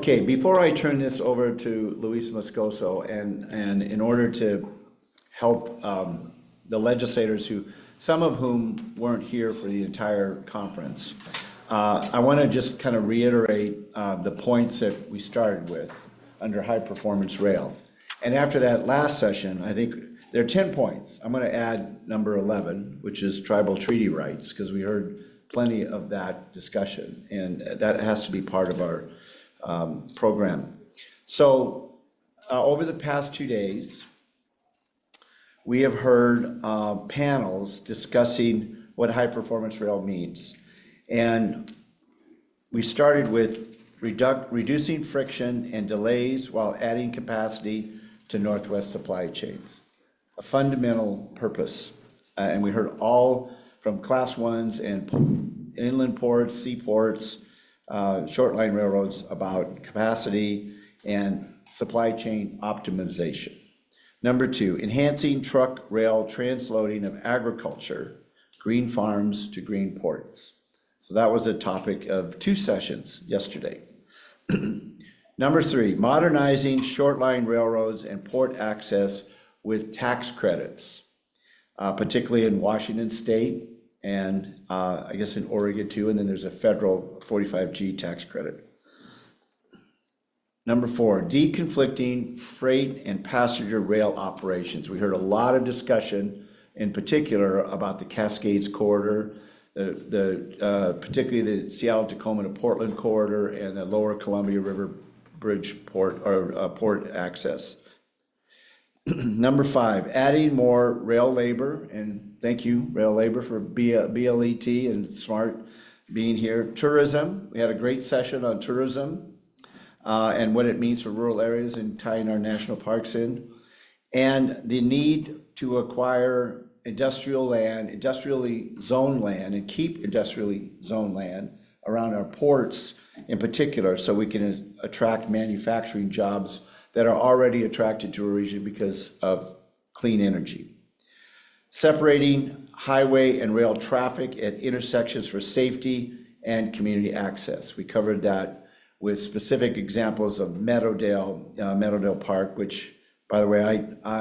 Okay, before I turn this over to Luis Moscoso, and in order to help the legislators some of whom weren't here for the entire conference, I want to just kind of reiterate the points that we started with under high performance rail. And after that last session, I think there are 10 points. I'm going to add number 11, which is tribal treaty rights, because we heard plenty of that discussion, and that has to be part of our program. So over the past 2 days, we have heard panels discussing what high performance rail means. And we started with reducing friction and delays while adding capacity to Northwest supply chains, a fundamental purpose. And we heard all from class ones and inland ports, seaports, short line railroads about capacity and supply chain optimization. Number 2, enhancing truck rail transloading of agriculture, green farms to green ports. So that was a topic of 2 sessions yesterday. Number 3, modernizing short line railroads and port access with tax credits, particularly in Washington State and I guess in Oregon too, and then there's a federal 45G tax credit. Number 4, deconflicting freight and passenger rail operations. We heard a lot of discussion in particular about the Cascades corridor, particularly the Seattle-Tacoma to Portland corridor and the lower Columbia River Bridge port or port access. Number 5, adding more rail labor, and thank you, rail labor, for BLET and SMART being here. Tourism, we had a great session on tourism and what it means for rural areas and tying our national parks in. And the need to acquire industrial land, industrially zoned land, and keep industrially zoned land around our ports in particular, so we can attract manufacturing jobs that are already attracted to a region because of clean energy. Separating highway and rail traffic at intersections for safety and community access. We covered that with specific examples of Meadowdale Park, which, by the way,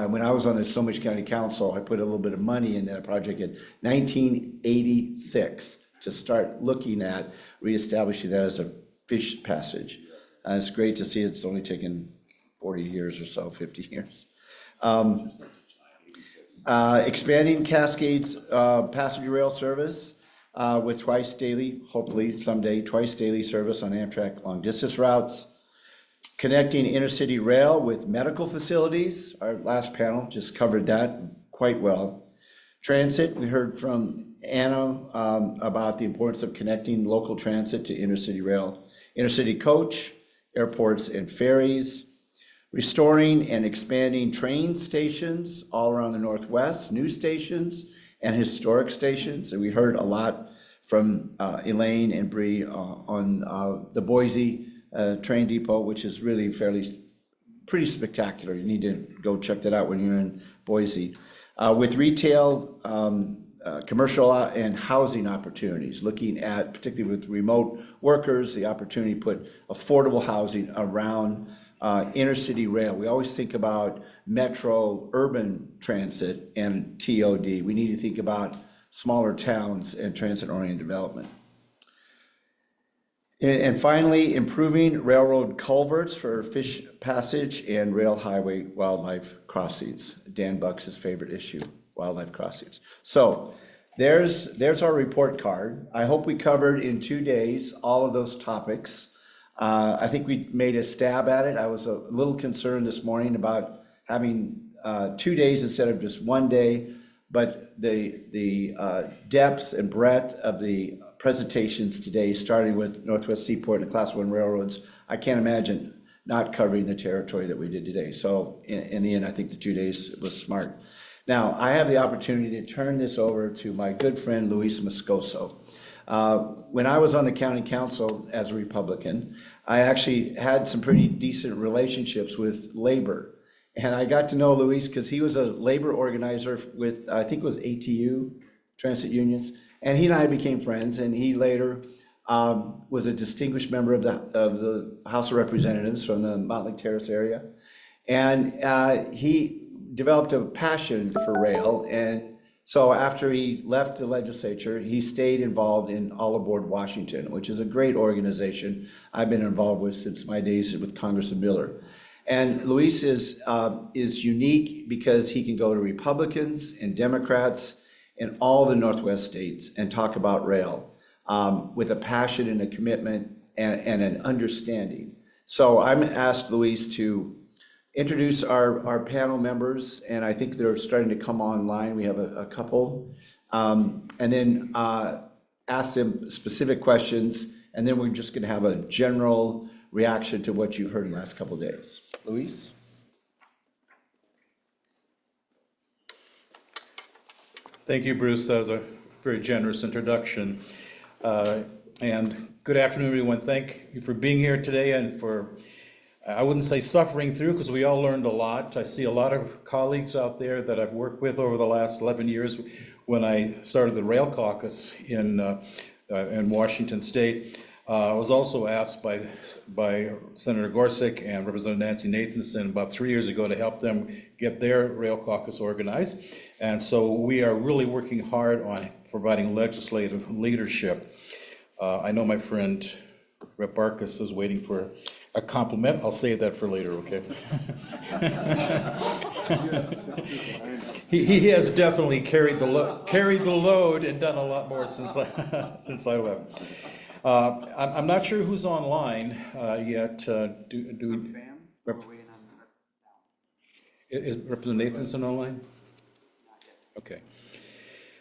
when I was on the Snohomish County Council, I put a little bit of money in that project in 1986 to start looking at reestablishing that as a fish passage. It's great to see it's only taken 40 years or so, 50 years. Expanding Cascades passenger rail service with twice daily, hopefully someday, twice daily service on Amtrak long distance routes. Connecting intercity rail with medical facilities. Our last panel just covered that quite well. Transit, we heard from Anna about the importance of connecting local transit to intercity rail. Intercity coach, airports and ferries. Restoring and expanding train stations all around the Northwest, new stations and historic stations. And we heard a lot from Elaine and Bree on the Boise train depot, which is really pretty spectacular. You need to go check that out when you're in Boise. With retail, commercial and housing opportunities, looking at, particularly with remote workers, the opportunity to put affordable housing around intercity rail. We always think about metro urban transit and TOD. We need to think about smaller towns and transit-oriented development. And finally, improving railroad culverts for fish passage and rail highway wildlife crossings. Dan Bucks' favorite issue, wildlife crossings. So there's our report card. I hope we covered in 2 days all of those topics. I think we made a stab at it. I was a little concerned this morning about having 2 days instead of just 1 day, but the depth and breadth of the presentations today, starting with Northwest Seaport and Class 1 railroads, I can't imagine not covering the territory that we did today. So in the end, I think the 2 days was smart. Now, I have the opportunity to turn this over to my good friend, Luis Moscoso. When I was on the county council as a Republican, I actually had some pretty decent relationships with labor. And I got to know Luis because he was a labor organizer with, I think it was ATU, Transit Unions. And he and I became friends, and he later was a distinguished member of the House of Representatives from the Mountlake Terrace area. And he developed a passion for rail. And so after he left the legislature, he stayed involved in All Aboard Washington, which is a great organization I've been involved with since my days with Congressman Miller. And Luis is unique because he can go to Republicans and Democrats in all the Northwest states and talk about rail with a passion and a commitment and an understanding. So I'm asked Luis to introduce our panel members, and I think they're starting to come online. We have a couple. And then ask them specific questions, and then we're just going to have a general reaction to what you've heard in the last couple of days. Luis? Thank you, Bruce. That was a very generous introduction. And good afternoon, everyone. Thank you for being here today and for, I wouldn't say suffering through, because we all learned a lot. I see a lot of colleagues out there that I've worked with over the last 11 years when I started the Rail Caucus in Washington State. I was also asked by Senator Gorsuch and Representative Nancy Nathanson about 3 years ago to help them get their Rail Caucus organized. And so we are really working hard on providing legislative leadership. I know my friend Rep. Barkus is waiting for a compliment. I'll save that for later, okay? He has definitely carried the load and done a lot more since I left. I'm not sure who's online yet. Is Representative Nathanson online? Okay.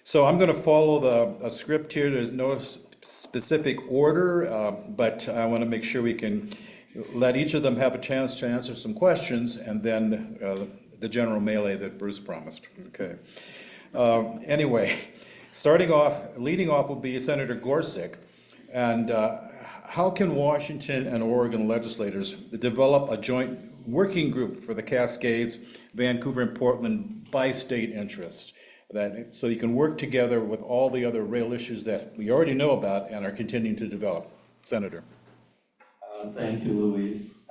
So I'm going to follow the script here. There's no specific order, but I want to make sure we can let each of them have a chance to answer some questions, and then the general melee that Bruce promised. Okay. Anyway, leading off will be Senator Gorsuch. And how can Washington and Oregon legislators develop a joint working group for the Cascades, Vancouver, and Portland by state interest? So you can work together with all the other rail issues that we already know about and are continuing to develop. Senator. Thank you, Luis.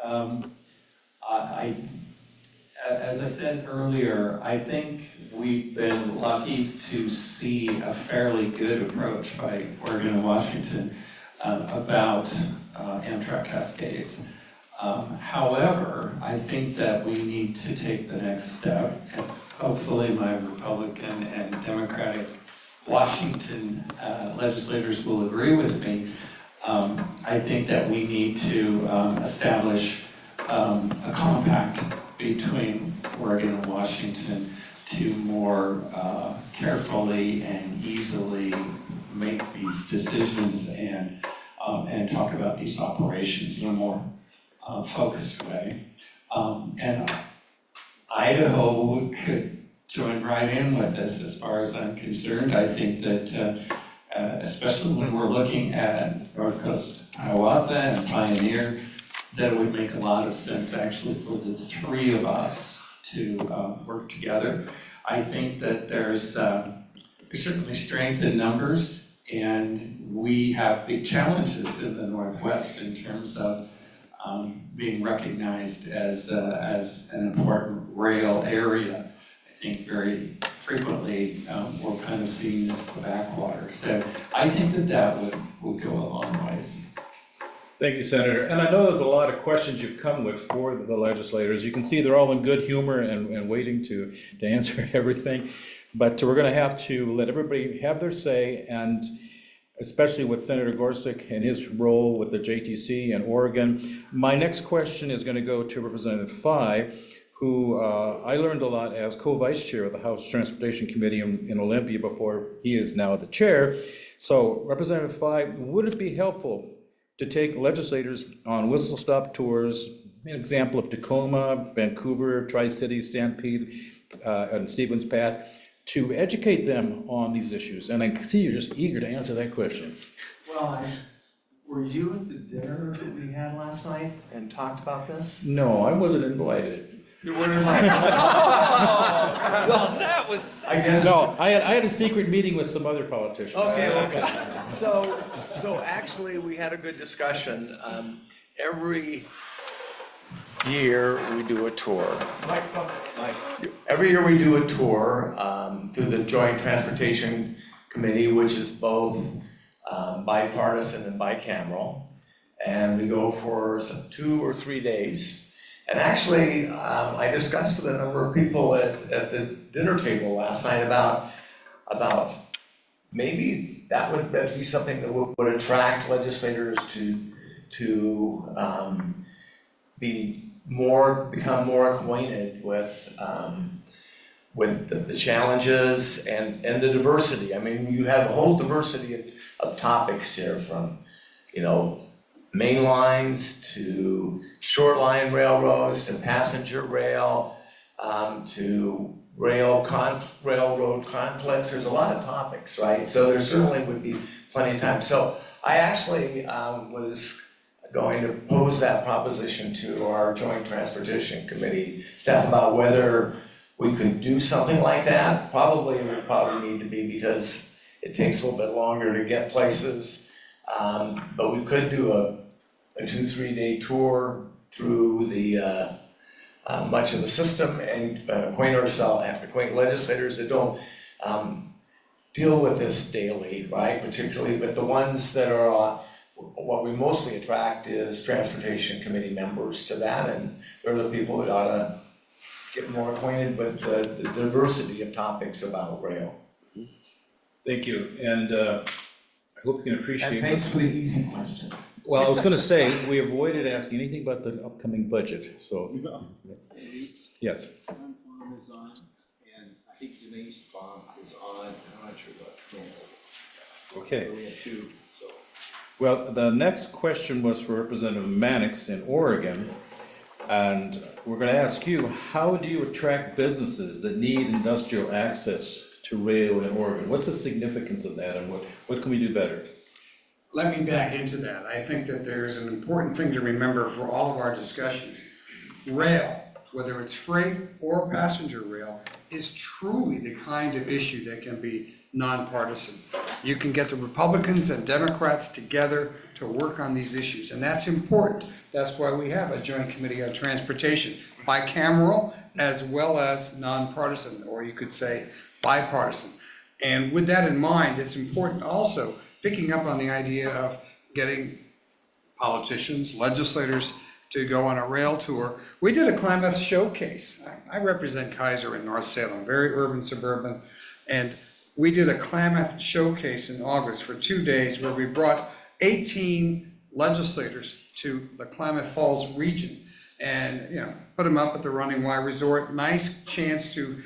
As I said earlier, I think we've been lucky to see a fairly good approach by Oregon and Washington about Amtrak Cascades. However, I think that we need to take the next step, and hopefully my Republican and Democratic Washington legislators will agree with me. I think that we need to establish a compact between Oregon and Washington to more carefully and easily make these decisions and talk about these operations in a more focused way. And Idaho could join right in with this as far as I'm concerned. I think that especially when we're looking at North Coast Hiawatha and Pioneer, that it would make a lot of sense actually for the three of us to work together. I think that there's certainly strength in numbers, and we have big challenges in the Northwest in terms of being recognized as an important rail area. I think very frequently we're kind of seen as the backwater. So I think that would go a long ways. Thank you, Senator. And I know there's a lot of questions you've come with for the legislators. You can see they're all in good humor and waiting to answer everything. But we're going to have to let everybody have their say, and especially with Senator Gorsuch and his role with the JTC and Oregon. My next question is going to go to Representative Fye, who I learned a lot as co-vice chair of the House Transportation Committee in Olympia before he is now the chair. So Representative Fye, would it be helpful to take legislators on whistle-stop tours, an example of Tacoma, Vancouver, Tri-Cities, Stampede, and Stevens Pass, to educate them on these issues? And I see you're just eager to answer that question. Well, were you at the dinner that we had last night and talked about this? No, I wasn't invited. You wouldn't mind. Well, that was. I guess. No, I had a secret meeting with some other politicians. Okay. So actually, we had a good discussion. Every year, we do a tour. Every year, we do a tour through the Joint Transportation Committee, which is both bipartisan and bicameral. And we go for 2 or 3 days. And actually, I discussed with a number of people at the dinner table last night about maybe that would be something that would attract legislators to become more acquainted with the challenges and the diversity. I mean, you have a whole diversity of topics here, from, you know, main lines to short line railroads to passenger rail, to railroad conflicts. There's a lot of topics, right? So there certainly would be plenty of time. So I actually was going to pose that proposition to our Joint Transportation Committee staff about whether we could do something like that. Probably it would probably need to be, because it takes a little bit longer to get places. But we could do a 2-3 day tour through the much of the system and acquaint legislators that don't deal with this daily, right? Particularly, but the ones that are what we mostly attract is Transportation Committee members to that, and they're the people that ought to get more acquainted with the diversity of topics about rail. Thank you, and I hope you can appreciate. And thanks for the easy question. Well, I was gonna say, we avoided asking anything about the upcoming budget, so, yes. One farm is on, and I think Denise farm is on, and I'm not sure about Nancy. Okay. So we have 2, so. Well, the next question was for Representative Mannix in Oregon. And we're gonna ask you, how do you attract businesses that need industrial access to rail in Oregon? What's the significance of that, and what can we do better? Let me back into that. I think that there's an important thing to remember for all of our discussions. Rail, whether it's freight or passenger rail, is truly the kind of issue that can be nonpartisan. You can get the Republicans and Democrats together to work on these issues, and that's important. That's why we have a Joint Committee on Transportation, bicameral as well as nonpartisan, or you could say bipartisan. And with that in mind, it's important also, picking up on the idea of getting politicians, legislators to go on a rail tour. We did a Klamath showcase. I represent Kaiser in North Salem, very urban, suburban, and we did a Klamath showcase in August for 2 days where we brought 18 legislators to the Klamath Falls region and, you know, put them up at the Running Y Resort. Nice chance to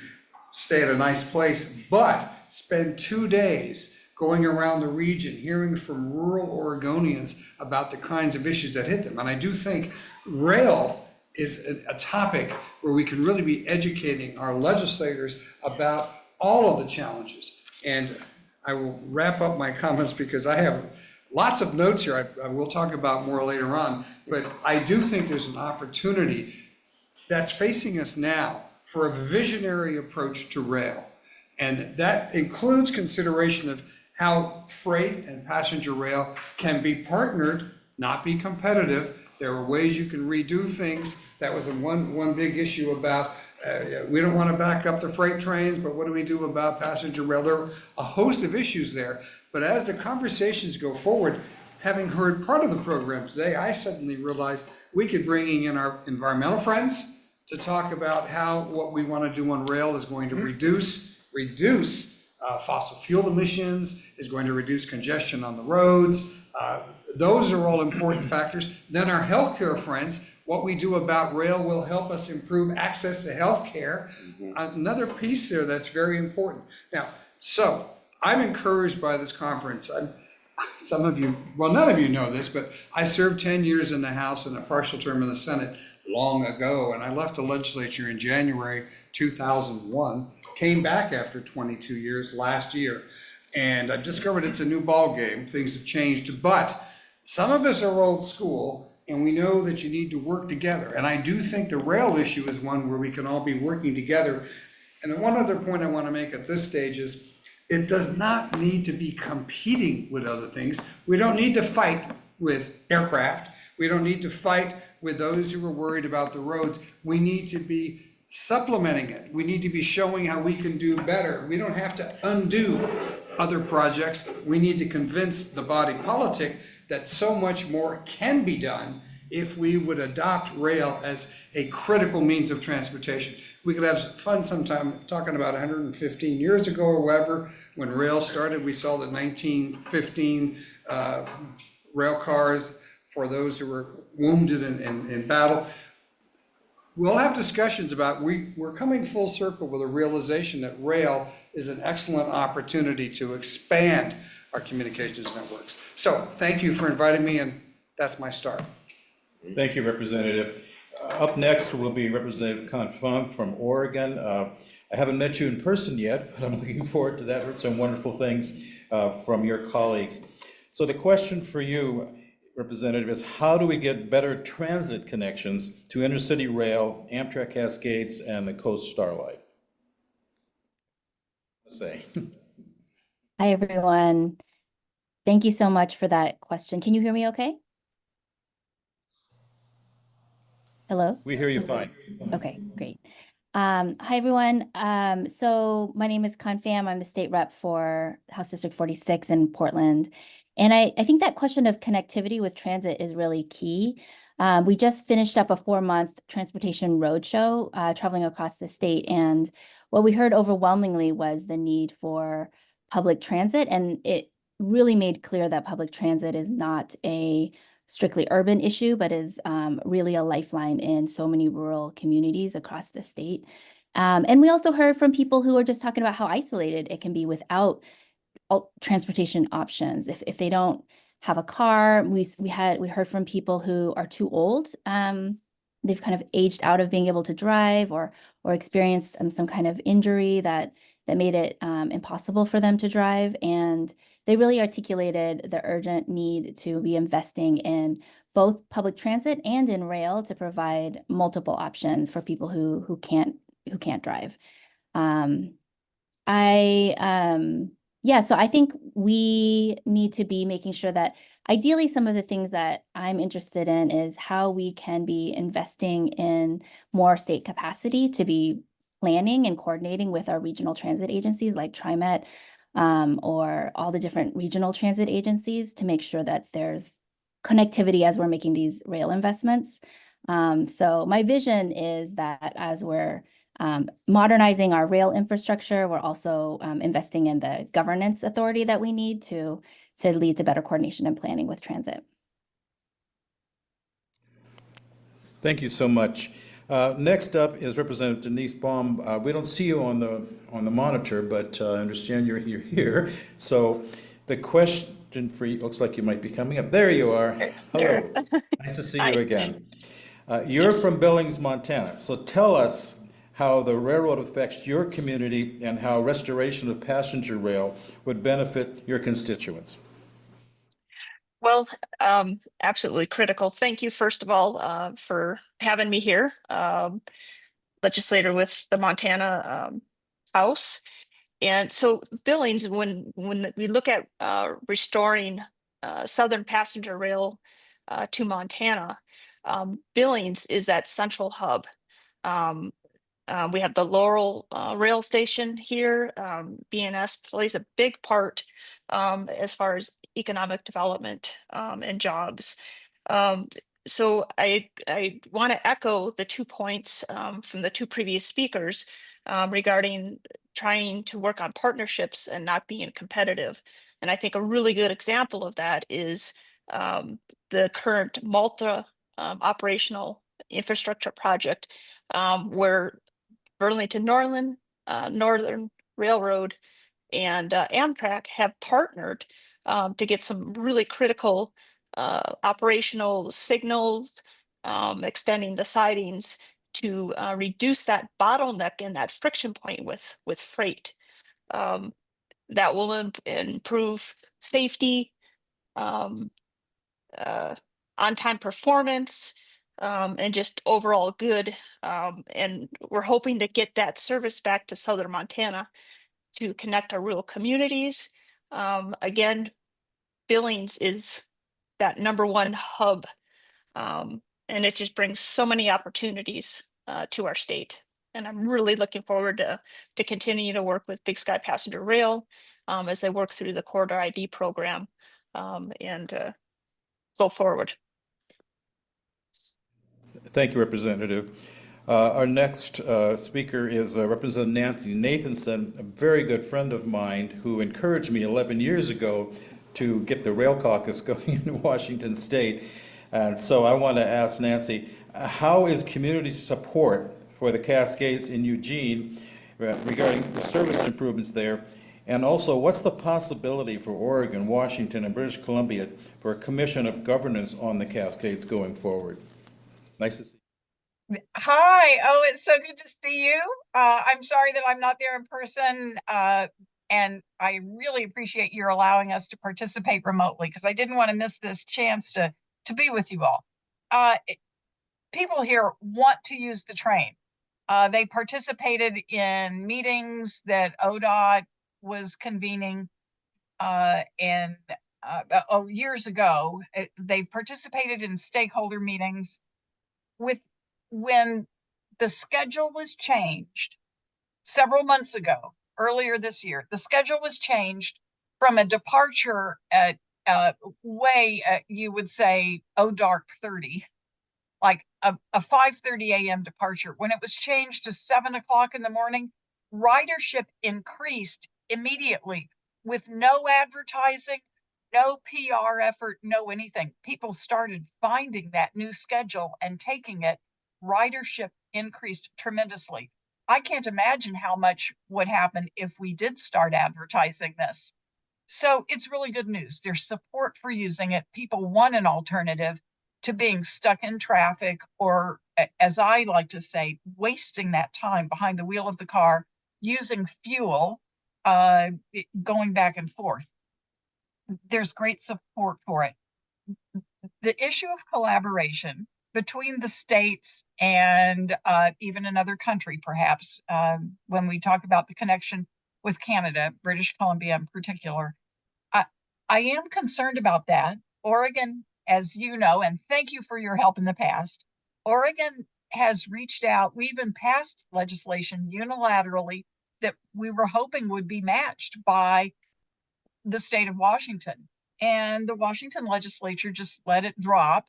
stay at a nice place, but spend 2 days going around the region, hearing from rural Oregonians about the kinds of issues that hit them. And I do think rail is a topic where we can really be educating our legislators about all of the challenges. And I will wrap up my comments because I have lots of notes here I will talk about more later on, but I do think there's an opportunity that's facing us now for a visionary approach to rail. And that includes consideration of how freight and passenger rail can be partnered, not be competitive. There are ways you can redo things. That was one big issue about, we don't want to back up the freight trains, but what do we do about passenger rail? There are a host of issues there. But as the conversations go forward, having heard part of the program today, I suddenly realized we could bring in our environmental friends to talk about how what we want to do on rail is going to reduce fossil fuel emissions, is going to reduce congestion on the roads. Those are all important factors. Then our healthcare friends, what we do about rail will help us improve access to healthcare. Another piece there that's very important. Now, so I'm encouraged by this conference. Some of you, well, none of you know this, but I served 10 years in the House and a partial term in the Senate long ago, and I left the legislature in January 2001, came back after 22 years last year, and I've discovered it's a new ball game. Things have changed, but some of us are old school, and we know that you need to work together. And I do think the rail issue is one where we can all be working together. And one other point I want to make at this stage is, it does not need to be competing with other things. We don't need to fight with aircraft. We don't need to fight with those who are worried about the roads. We need to be supplementing it. We need to be showing how we can do better. We don't have to undo other projects. We need to convince the body politic that so much more can be done if we would adopt rail as a critical means of transportation. We could have fun sometime talking about 115 years ago or whatever, when rail started. We saw the 1915 rail cars for those who were wounded in battle. We'll have discussions about, we're coming full circle with a realization that rail is an excellent opportunity to expand our communications networks. So thank you for inviting me, and that's my start. Thank you, Representative. Up next will be Representative Confon from Oregon. I haven't met you in person yet, but I'm looking forward to that. Heard some wonderful things from your colleagues. So the question for you, Representative, is how do we get better transit connections to intercity rail, Amtrak Cascades, and the Coast Starlight? Say. Hi, everyone. Thank you so much for that question. Can you hear me okay? Hello? We hear you fine. Okay, great. Hi, everyone. So my name is Confam. I'm the state rep for House District 46 in Portland. And I think that question of connectivity with transit is really key. We just finished up a 4-month transportation roadshow traveling across the state. And what we heard overwhelmingly was the need for public transit. And it really made clear that public transit is not a strictly urban issue, but is really a lifeline in so many rural communities across the state. And we also heard from people who are just talking about how isolated it can be without transportation options. If they don't have a car, we heard from people who are too old. They've kind of aged out of being able to drive, or experienced some kind of injury that made it impossible for them to drive. And they really articulated the urgent need to be investing in both public transit and in rail to provide multiple options for people who can't drive. So I think we need to be making sure that ideally some of the things that I'm interested in is how we can be investing in more state capacity to be planning and coordinating with our regional transit agencies like TriMet, or all the different regional transit agencies to make sure that there's connectivity as we're making these rail investments. So my vision is that as we're modernizing our rail infrastructure, we're also investing in the governance authority that we need to lead to better coordination and planning with transit. Thank you so much. Next up is Representative Denise Baum. We don't see you on the monitor, but I understand you're here. So the question for you, looks like you might be coming up. There you are. Hello. Nice to see you again. You're from Billings, Montana. So tell us how the railroad affects your community and how restoration of passenger rail would benefit your constituents. Well, absolutely critical. Thank you, first of all, for having me here, legislator with the Montana House. And so Billings, when we look at restoring Southern passenger rail to Montana, Billings is that central hub. We have the Laurel rail station here. BNS plays a big part as far as economic development and jobs. So I want to echo the 2 points from the 2 previous speakers regarding trying to work on partnerships and not being competitive. And I think a really good example of that is the current Malta operational infrastructure project, where Burlington Northern Railroad and Amtrak have partnered to get some really critical operational signals, extending the sidings to reduce that bottleneck and that friction point with freight. That will improve safety, on-time performance, and just overall good. And we're hoping to get that service back to Southern Montana to connect our rural communities. Again, Billings is that #1 hub, and it just brings so many opportunities to our state. And I'm really looking forward to continue to work with Big Sky Passenger Rail as they work through the Corridor ID program, and go forward. Thank you, Representative. Our next speaker is Representative Nancy Nathanson, a very good friend of mine who encouraged me 11 years ago to get the rail caucus going in Washington State. And so I want to ask Nancy, how is community support for the Cascades in Eugene regarding the service improvements there? And also, what's the possibility for Oregon, Washington, and British Columbia for a commission of governance on the Cascades going forward? Nice to see you. Hi, oh, it's so good to see you. I'm sorry that I'm not there in person, and I really appreciate your allowing us to participate remotely because I didn't want to miss this chance to be with you all. People here want to use the train. They participated in meetings that ODOT was convening, and years ago. They've participated in stakeholder meetings. When the schedule was changed several months ago, earlier this year, the schedule was changed from a departure at you would say, dark 30, like a 5:30 a.m. departure. When it was changed to 7 o'clock in the morning, ridership increased immediately with no advertising, no PR effort, no anything. People started finding that new schedule and taking it. Ridership increased tremendously. I can't imagine how much would happen if we did start advertising this. So it's really good news. There's support for using it. People want an alternative to being stuck in traffic or, as I like to say, wasting that time behind the wheel of the car, using fuel, going back and forth. There's great support for it. The issue of collaboration between the states and even another country, perhaps, when we talk about the connection with Canada, British Columbia in particular, I am concerned about that. Oregon, as you know, and thank you for your help in the past, Oregon has reached out. We even passed legislation unilaterally that we were hoping would be matched by the state of Washington. And the Washington legislature just let it drop,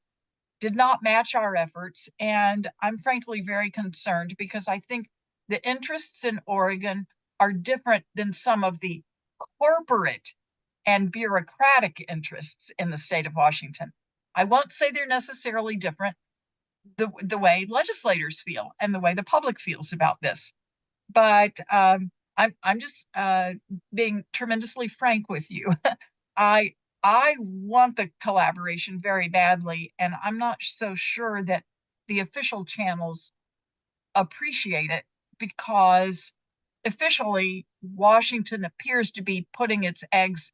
did not match our efforts. And I'm frankly very concerned because I think the interests in Oregon are different than some of the corporate and bureaucratic interests in the state of Washington. I won't say they're necessarily different the way legislators feel and the way the public feels about this. But I'm just being tremendously frank with you. I want the collaboration very badly, and I'm not so sure that the official channels appreciate it because officially Washington appears to be putting its eggs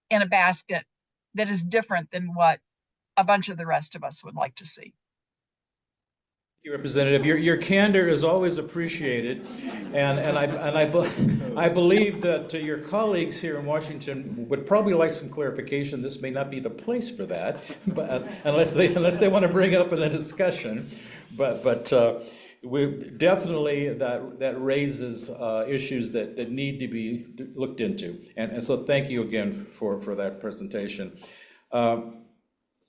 in a basket that is different than what a bunch of the rest of us would like to see. Thank you, Representative. Your candor is always appreciated, and I believe that your colleagues here in Washington would probably like some clarification. This may not be the place for that, but unless they want to bring it up in a discussion, but we definitely that raises issues that need to be looked into, and so thank you again for that presentation.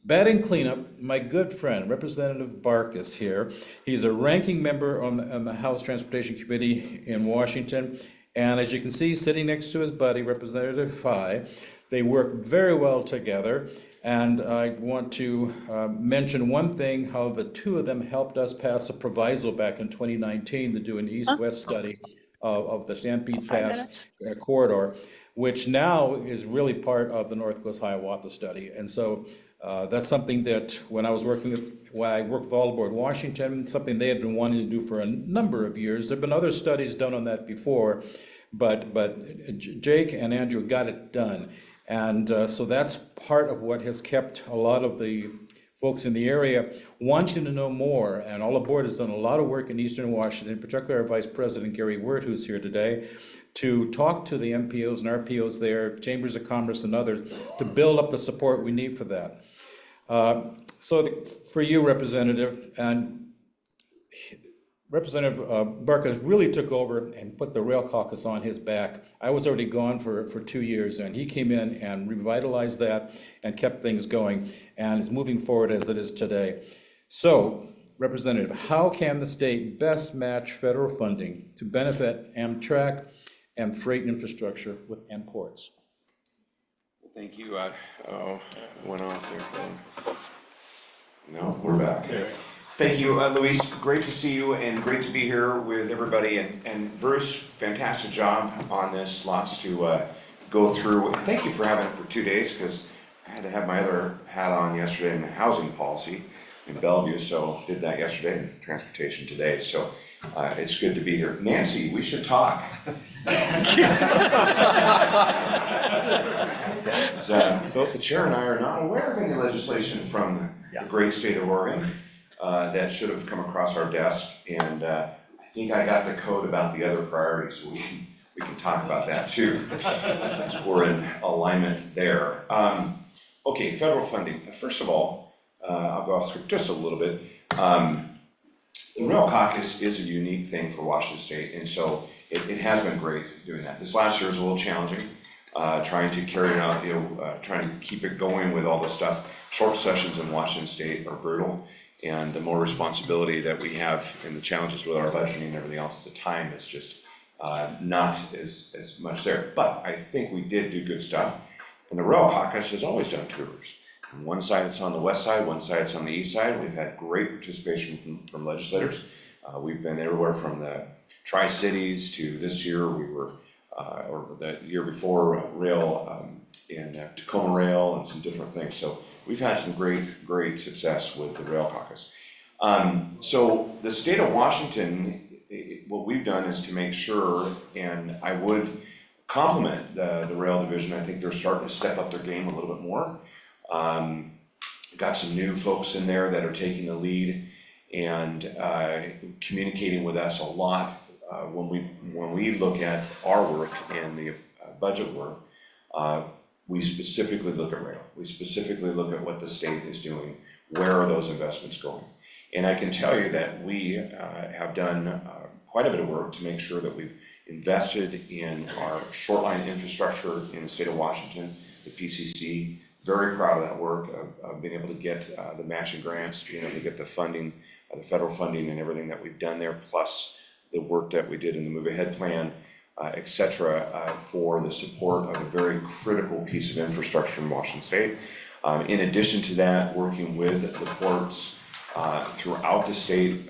Batting cleanup, my good friend, Representative Barkus here. He's a ranking member on the House Transportation Committee in Washington. And as you can see, sitting next to his buddy, Representative Fye, they work very well together. And I want to mention one thing, how the two of them helped us pass a proviso back in 2019 to do an east-west study of the Stampede Pass corridor, which now is really part of the Northwest Hiawatha study. And so that's something that when I worked with All Aboard Washington, something they had been wanting to do for a number of years. There have been other studies done on that before, but Jake and Andrew got it done. And so that's part of what has kept a lot of the folks in the area wanting to know more, and all the board has done a lot of work in Eastern Washington, in particular our Vice President Gary Wirt, who's here today, to talk to the MPOs and RPOs there, Chambers of Commerce and others, to build up the support we need for that. For you, Representative, and Representative Barkas really took over and put the Rail Caucus on his back. I was already gone for 2 years, and he came in and revitalized that and kept things going, and is moving forward as it is today. So, Representative, how can the state best match federal funding to benefit Amtrak and freight infrastructure and ports? Well, thank you. Went off there. No, we're back. Thank you, Luis. Great to see you and great to be here with everybody. And Bruce, fantastic job on this. Lots to go through. And thank you for having it for 2 days, because I had to have my other hat on yesterday in the housing policy in Bellevue, so did that yesterday, and transportation today. So it's good to be here. Nancy, we should talk. Both the chair and I are not aware of any legislation from the great state of Oregon that should have come across our desk, and I think I got the code about the other priorities, so we can talk about that too. We're in alignment there. Okay, federal funding. First of all, I'll go off script just a little bit. The Rail Caucus is a unique thing for Washington State, and so it has been great doing that. This last year was a little challenging, trying to carry it out, trying to keep it going with all this stuff. Short sessions in Washington State are brutal, and the more responsibility that we have and the challenges with our budgeting and everything else, the time is just not as much there. But I think we did do good stuff, and the Rail Caucus has always done tours. On one side it's on the west side, one side it's on the east side. We've had great participation from legislators. We've been everywhere from the Tri-Cities to this year we were, or the year before, rail in Tacoma Rail and some different things. So we've had some great success with the Rail Caucus. So the state of Washington, what we've done is to make sure, and I would compliment the rail division. I think they're starting to step up their game a little bit more. Got some new folks in there that are taking the lead and communicating with us a lot. When we look at our work and the budget work, we specifically look at rail. We specifically look at what the state is doing. Where are those investments going? And I can tell you that we have done quite a bit of work to make sure that we've invested in our short line infrastructure in the state of Washington, the PCC. Very proud of that work, of being able to get the matching grants, being able to get the funding, the federal funding and everything that we've done there, plus the work that we did in the Move Ahead Plan, et cetera, for the support of a very critical piece of infrastructure in Washington State. In addition to that, working with the ports throughout the state,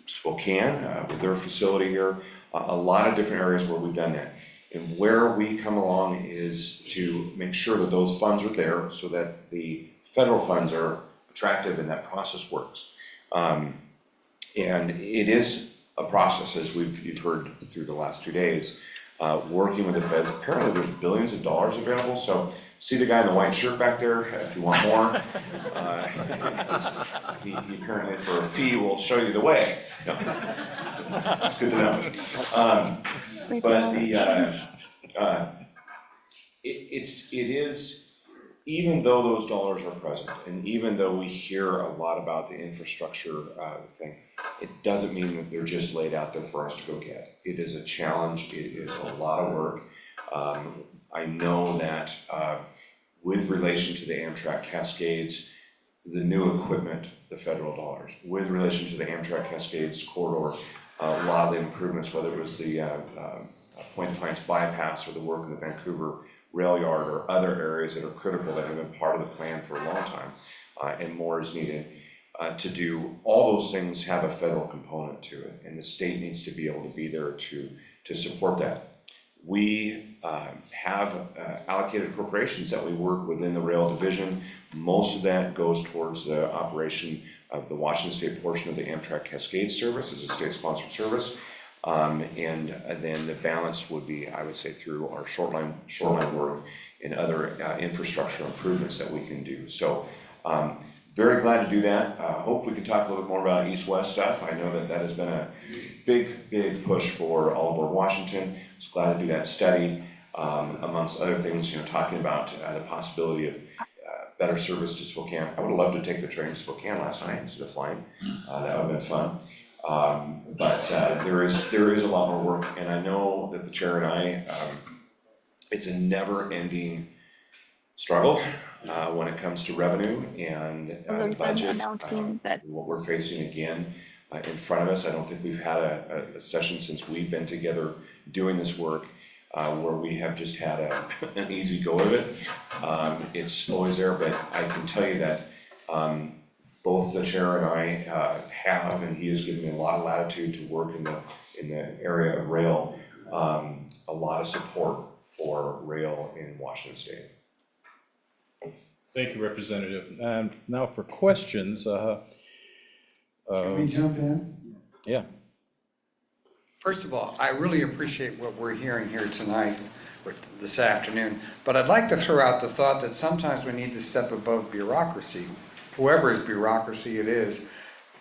Spokane, with their facility here, a lot of different areas where we've done that. And where we come along is to make sure that those funds are there so that the federal funds are attractive and that process works. And it is a process, as you've heard through the last 2 days, working with the feds. Apparently there's billions of dollars available, so see the guy in the white shirt back there, if you want more. He apparently for a fee will show you the way. No. It's good to know. But it is, even though those dollars are present, and even though we hear a lot about the infrastructure thing, it doesn't mean that they're just laid out there for us to go get. It is a challenge. It is a lot of work. I know that with relation to the Amtrak Cascades, the new equipment, the federal dollars, with relation to the Amtrak Cascades corridor, a lot of the improvements, whether it was the Point Defiance bypass or the work in the Vancouver rail yard or other areas that are critical that have been part of the plan for a long time, and more is needed to do. All those things have a federal component to it, and the state needs to be able to be there to support that. We have allocated appropriations that we work within the rail division. Most of that goes towards the operation of the Washington State portion of the Amtrak Cascade service as a state-sponsored service. And then the balance would be, I would say, through our short line work and other infrastructure improvements that we can do. So very glad to do that. Hope we can talk a little bit more about east-west stuff. I know that that has been a big push for all aboard Washington. Was glad to do that study, amongst other things, talking about the possibility of better service to Spokane. I would have loved to take the train to Spokane last night instead of flying. That would have been fun. But there is a lot more work, and I know that the chair and I, it's a never-ending struggle when it comes to revenue and the budget. Announcing that What we're facing again in front of us. I don't think we've had a session since we've been together doing this work where we have just had an easy go of it. It's always there, but I can tell you that both the chair and I have, and he has given me a lot of latitude to work in the area of rail, a lot of support for rail in Washington State. Thank you, Representative. And now for questions. Can we jump in? Yeah. First of all, I really appreciate what we're hearing here tonight, or this afternoon, but I'd like to throw out the thought that sometimes we need to step above bureaucracy, whoever's bureaucracy it is.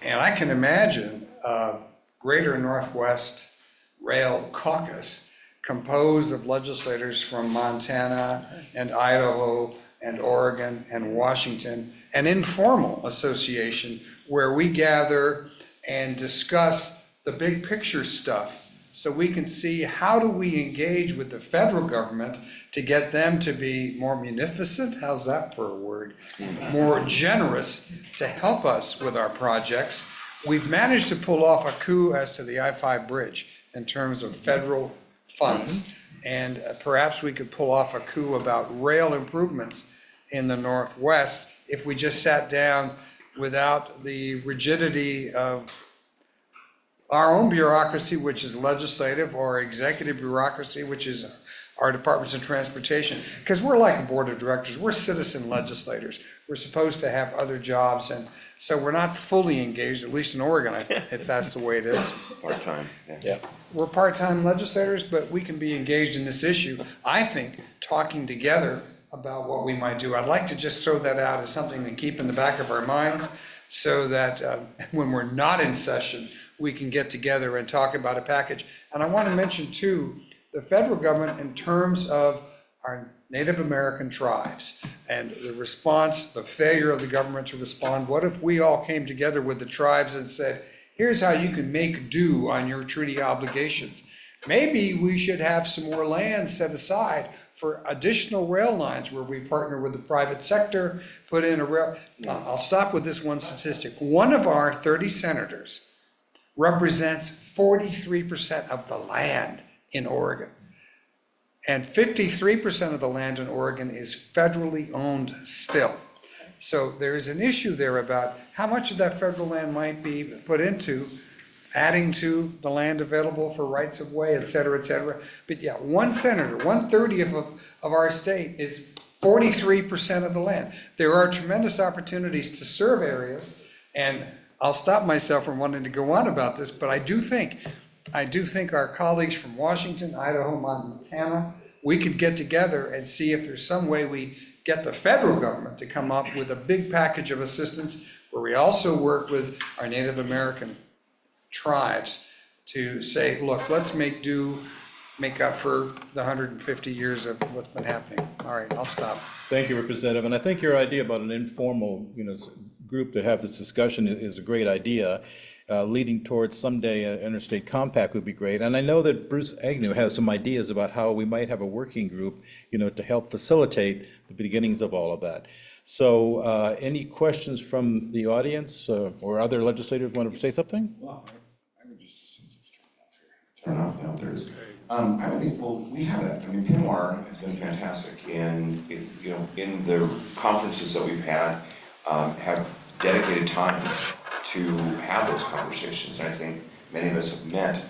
And I can imagine a Greater Northwest Rail Caucus composed of legislators from Montana and Idaho and Oregon and Washington, an informal association where we gather and discuss the big picture stuff so we can see how do we engage with the federal government to get them to be more munificent, how's that for a word, more generous to help us with our projects. We've managed to pull off a coup as to the I-5 bridge in terms of federal funds. And perhaps we could pull off a coup about rail improvements in the Northwest if we just sat down without the rigidity of our own bureaucracy, which is legislative, or executive bureaucracy, which is our departments of transportation. Because we're like a board of directors, we're citizen legislators. We're supposed to have other jobs, and so we're not fully engaged, at least in Oregon, if that's the way it is. Part-time, yeah. We're part-time legislators, but we can be engaged in this issue, I think, talking together about what we might do. I'd like to just throw that out as something to keep in the back of our minds so that when we're not in session, we can get together and talk about a package. And I want to mention too, the federal government in terms of our Native American tribes and the response, the failure of the government to respond. What if we all came together with the tribes and said, here's how you can make do on your treaty obligations. Maybe we should have some more land set aside for additional rail lines where we partner with the private sector, put in a rail. I'll stop with this one statistic. One of our 30 senators represents 43% of the land in Oregon. And 53% of the land in Oregon is federally owned still. So there is an issue there about how much of that federal land might be put into adding to the land available for rights of way, et cetera, et cetera. But yeah, one senator, 1/30 of our state is 43% of the land. There are tremendous opportunities to serve areas, and I'll stop myself from wanting to go on about this, but I do think our colleagues from Washington, Idaho, Montana, we could get together and see if there's some way we get the federal government to come up with a big package of assistance where we also work with our Native American tribes to say, look, let's make up for the 150 years of what's been happening. All right, I'll stop. Thank you, Representative. And I think your idea about an informal, group to have this discussion is a great idea. Leading towards someday an interstate compact would be great. And I know that Bruce Agnew has some ideas about how we might have a working group, to help facilitate the beginnings of all of that. So any questions from the audience or other legislators want to say something? Well, I would just turn off now. There's, I would think, well, we have it. I mean, Pinwar has been fantastic, and in the conferences that we've had, have dedicated time to have those conversations. And I think many of us have met,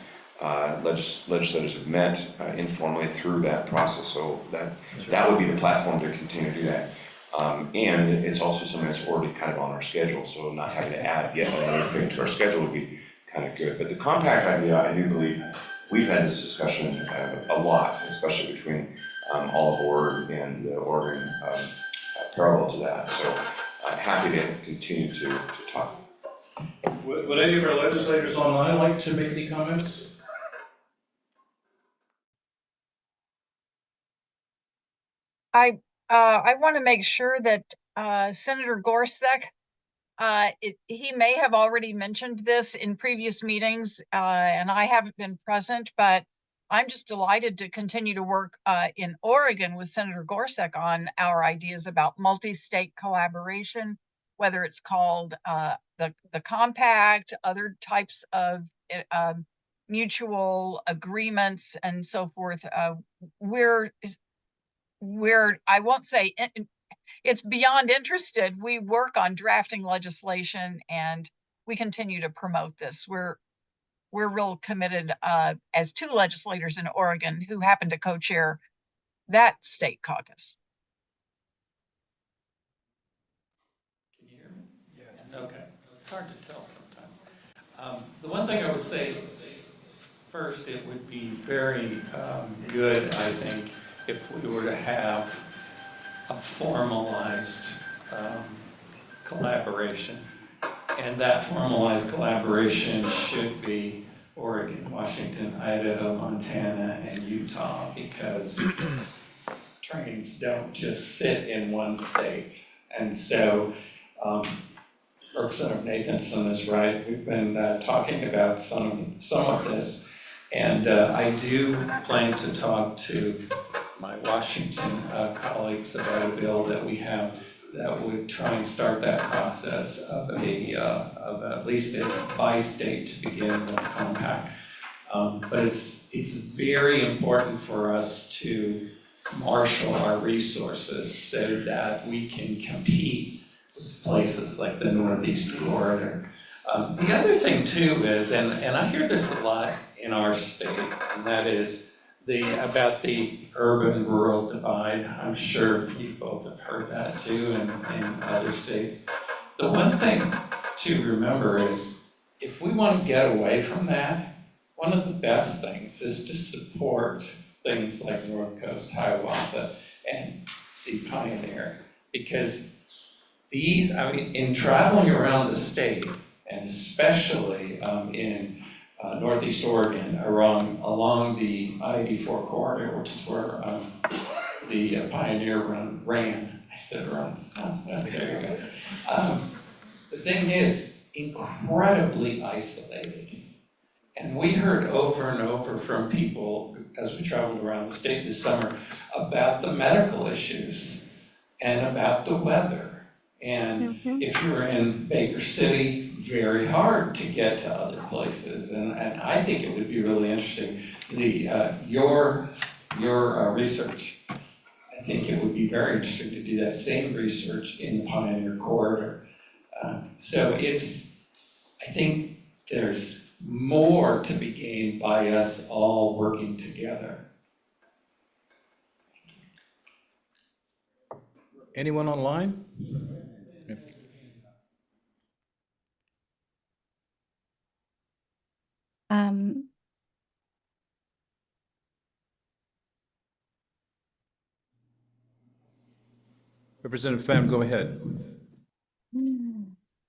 legislators have met informally through that process. So that would be the platform to continue to do that. And it's also something that's already kind of on our schedule. So not having to add yet another thing to our schedule would be kind of good. But the compact idea, I do believe we've had this discussion a lot, especially between all aboard and the Oregon parallel to that. So happy to continue to talk. Would any of our legislators online like to make any comments? I want to make sure that Senator Gorsuch, he may have already mentioned this in previous meetings, and I haven't been present, but I'm just delighted to continue to work in Oregon with Senator Gorsuch on our ideas about multi-state collaboration, whether it's called the compact, other types of mutual agreements, and so forth. We're I won't say it's beyond interested. We work on drafting legislation and we continue to promote this. We're real committed as two legislators in Oregon who happen to co-chair that state caucus. Can you hear me? Yes. Okay. It's hard to tell sometimes. The one thing I would say, first, it would be very good, I think, if we were to have a formalized collaboration. And that formalized collaboration should be Oregon, Washington, Idaho, Montana, and Utah, because trains don't just sit in one state. And so Representative Nathanson is right. We've been talking about some of this. And I do plan to talk to my Washington colleagues about a bill that we have that would try and start that process of at least a bi-state to begin with compact. But it's very important for us to marshal our resources so that we can compete with places like the Northeast Corridor. The other thing too is, and I hear this a lot in our state, and that is about the urban-rural divide. I'm sure you both have heard that too in other states. The one thing to remember is, if we want to get away from that, one of the best things is to support things like North Coast, Hiawatha, and the Pioneer. Because these, I mean, in traveling around the state, and especially in Northeast Oregon, along the I-84 corridor, which is where the Pioneer ran. I said around this time. There you go. The thing is, incredibly isolated. And we heard over and over from people as we traveled around the state this summer about the medical issues and about the weather. And if you're in Baker City, very hard to get to other places. And I think it would be really interesting. Your research, I think it would be very interesting to do that same research in the Pioneer Corridor. So I think there's more to be gained by us all working together. Anyone online? Representative Pham, go ahead.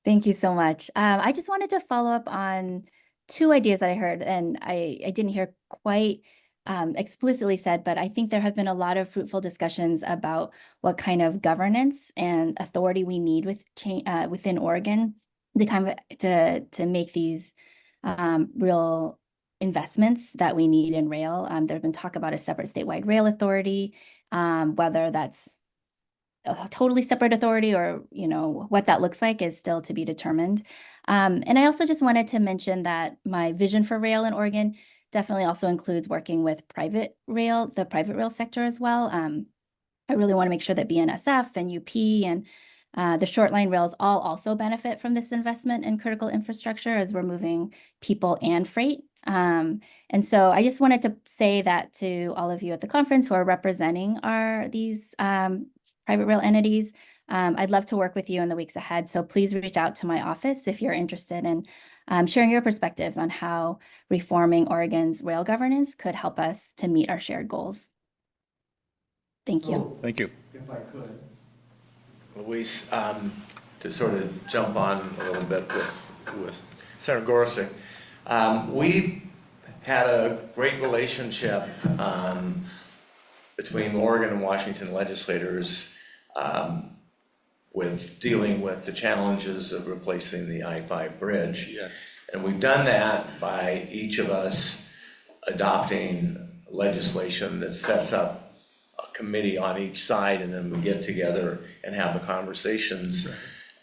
Thank you so much. I just wanted to follow up on two ideas that I heard, and I didn't hear quite explicitly said, but I think there have been a lot of fruitful discussions about what kind of governance and authority we need within Oregon to make these real investments that we need in rail. There's been talk about a separate statewide rail authority, whether that's a totally separate authority or, what that looks like is still to be determined. And I also just wanted to mention that my vision for rail in Oregon definitely also includes working with the private rail sector as well. I really want to make sure that BNSF and UP and the short line rails all also benefit from this investment in critical infrastructure as we're moving people and freight. And so I just wanted to say that to all of you at the conference who are representing these private rail entities. I'd love to work with you in the weeks ahead. So please reach out to my office if you're interested in sharing your perspectives on how reforming Oregon's rail governance could help us to meet our shared goals. Thank you. Thank you. If I could. Luis, to sort of jump on a little bit with Senator Gorsuch. We had a great relationship between the Oregon and Washington legislators with dealing with the challenges of replacing the I-5 bridge. Yes. And we've done that by each of us adopting legislation that sets up a committee on each side, and then we get together and have the conversations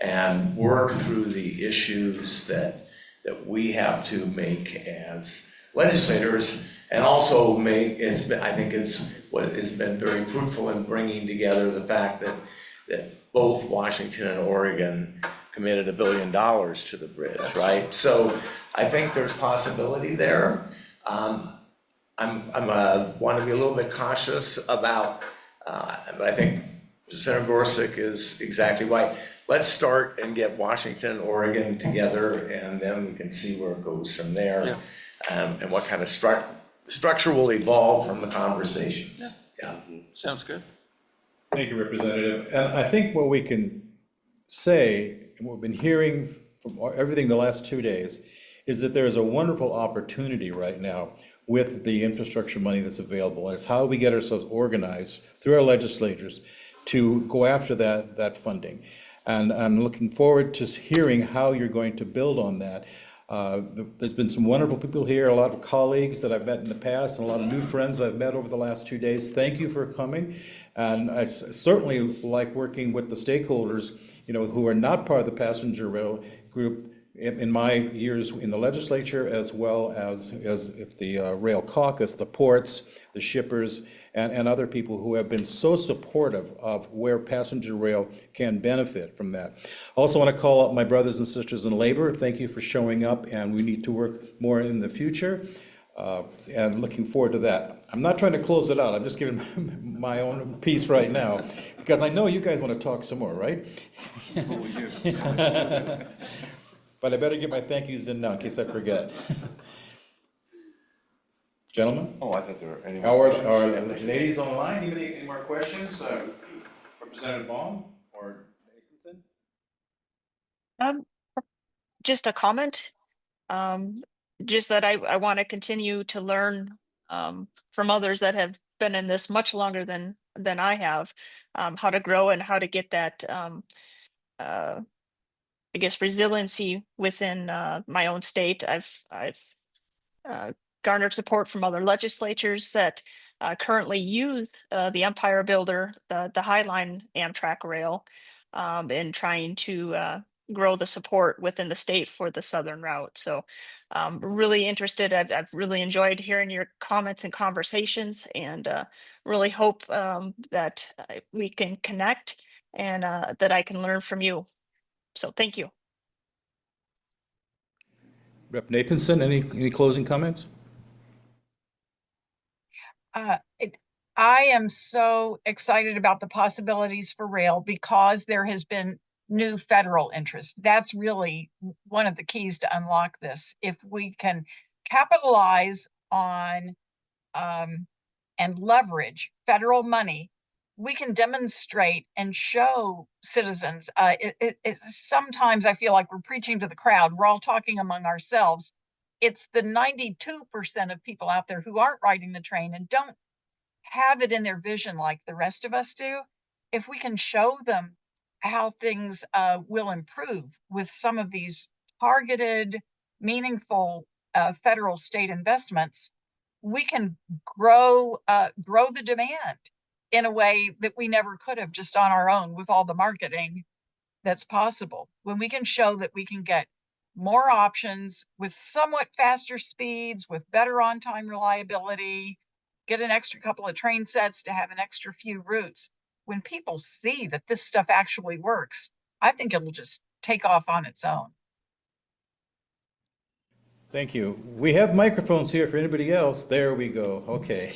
and work through the issues that we have to make as legislators, and also I think it's what has been very fruitful in bringing together the fact that both Washington and Oregon committed $1 billion to the bridge, right? So I think there's possibility there. I'm want to be a little bit cautious about, but I think Senator Gorsuch is exactly right. Let's start and get Washington and Oregon together, and then we can see where it goes from there, and what kind of structure will evolve from the conversations. Yeah. Sounds good. Thank you, Representative. And I think what we can say, and what we've been hearing from everything the last 2 days, is that there is a wonderful opportunity right now with the infrastructure money that's available. And it's how we get ourselves organized through our legislators to go after that funding. And I'm looking forward to hearing how you're going to build on that. There's been some wonderful people here, a lot of colleagues that I've met in the past, and a lot of new friends I've met over the last 2 days. Thank you for coming. And I certainly like working with the stakeholders, who are not part of the passenger rail group in my years in the legislature, as well as at the rail caucus, the ports, the shippers, and other people who have been so supportive of where passenger rail can benefit from that. I also want to call out my brothers and sisters in labor. Thank you for showing up, and we need to work more in the future, and looking forward to that. I'm not trying to close it out. I'm just giving my own piece right now, because I know you guys want to talk some more, right? Oh, we do. But I better get my thank yous in now in case I forget. Gentlemen? Oh, I thought there were any Our more. ladies online, any more questions? Representative Baum or Nathanson? Just a comment. Just that I want to continue to learn from others that have been in this much longer than I have, how to grow and how to get that I guess resiliency within my own state. I've garnered support from other legislatures that currently use the Empire Builder, the Highline Amtrak rail, in trying to grow the support within the state for the Southern route. So really interested. I've really enjoyed hearing your comments and conversations, and really hope that we can connect, and that I can learn from you. So thank you. Rep. Nathanson, any closing comments? I am so excited about the possibilities for rail because there has been new federal interest. That's really one of the keys to unlock this. If we can capitalize on and leverage federal money, we can demonstrate and show citizens. Sometimes I feel like we're preaching to the crowd. We're all talking among ourselves. It's the 92% of people out there who aren't riding the train and don't have it in their vision like the rest of us do. If we can show them how things will improve with some of these targeted, meaningful federal state investments, we can grow the demand in a way that we never could have just on our own with all the marketing that's possible. When we can show that we can get more options with somewhat faster speeds, with better on-time reliability, get an extra couple of train sets to have an extra few routes. When people see that this stuff actually works, I think it will just take off on its own. Thank you. We have microphones here for anybody else. There we go. Okay.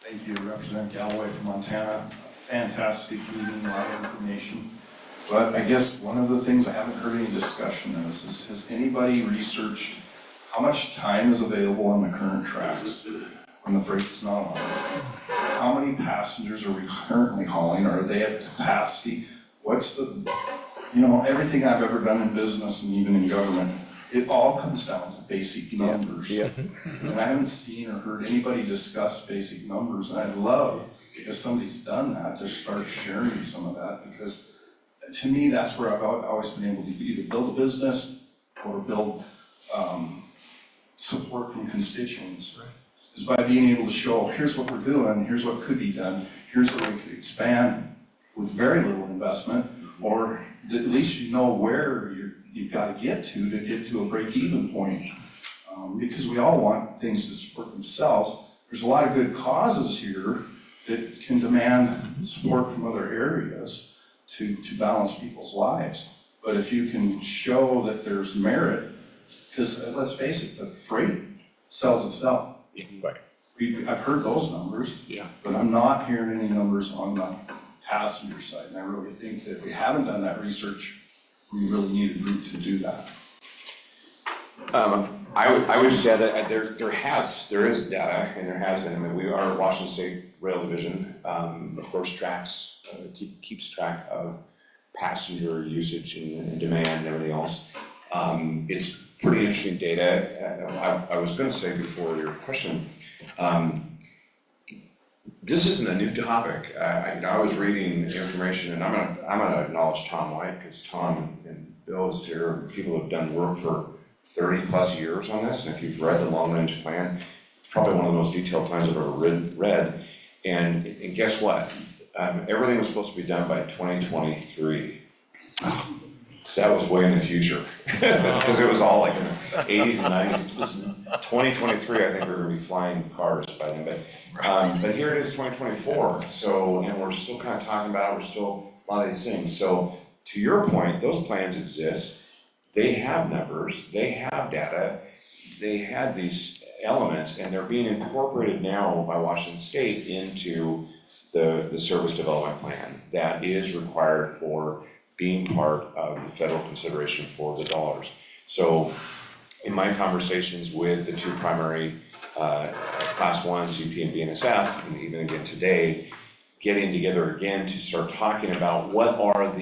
Thank you, Representative Galloway from Montana. Fantastic meeting, a lot of information. But I guess one of the things I haven't heard any discussion of is, has anybody researched how much time is available on the current tracks and the freight's not on. How many passengers are we currently hauling? Are they at capacity? What's the, everything I've ever done in business and even in government, it all comes down to basic numbers. Yeah. And I haven't seen or heard anybody discuss basic numbers, and I'd love, if somebody's done that, to start sharing some of that, because to me, that's where I've always been able to either build a business or build support from constituents. Is by being able to show, here's what we're doing, here's what could be done, here's where we could expand with very little investment, or at least you know where you've got to get to a break-even point. Because we all want things to support themselves. There's a lot of good causes here that can demand support from other areas to balance people's lives. But if you can show that there's merit, because let's face it, the freight sells itself. Right. I've heard those numbers, Yeah. but I'm not hearing any numbers on the passenger side. And I really think that if we haven't done that research, we really need a group to do that. I would just add that there is data, and there has been. I mean, our Washington State Rail Division, of course, keeps track of passenger usage and demand and everything else. It's pretty interesting data. I was going to say before your question, this isn't a new topic. I was reading information, and I'm gonna acknowledge Tom White, because Tom and Bill is here. People have done work for 30 plus years on this, and if you've read the long range plan, it's probably one of the most detailed plans I've ever read. And guess what? Everything was supposed to be done by 2023. Because that was way in the future. Because it was all like in the 80s and 90s. 2023, I think we're going to be flying cars by then. But here it is, 2024. So, we're still kind of talking about it. We're still a lot of these things. So, to your point, those plans exist. They have numbers. They have data. They had these elements, and they're being incorporated now by Washington State into the service development plan that is required for being part of the federal consideration for the dollars. So in my conversations with the two primary class ones, UP and BNSF, and even again today, getting together again to start talking about what are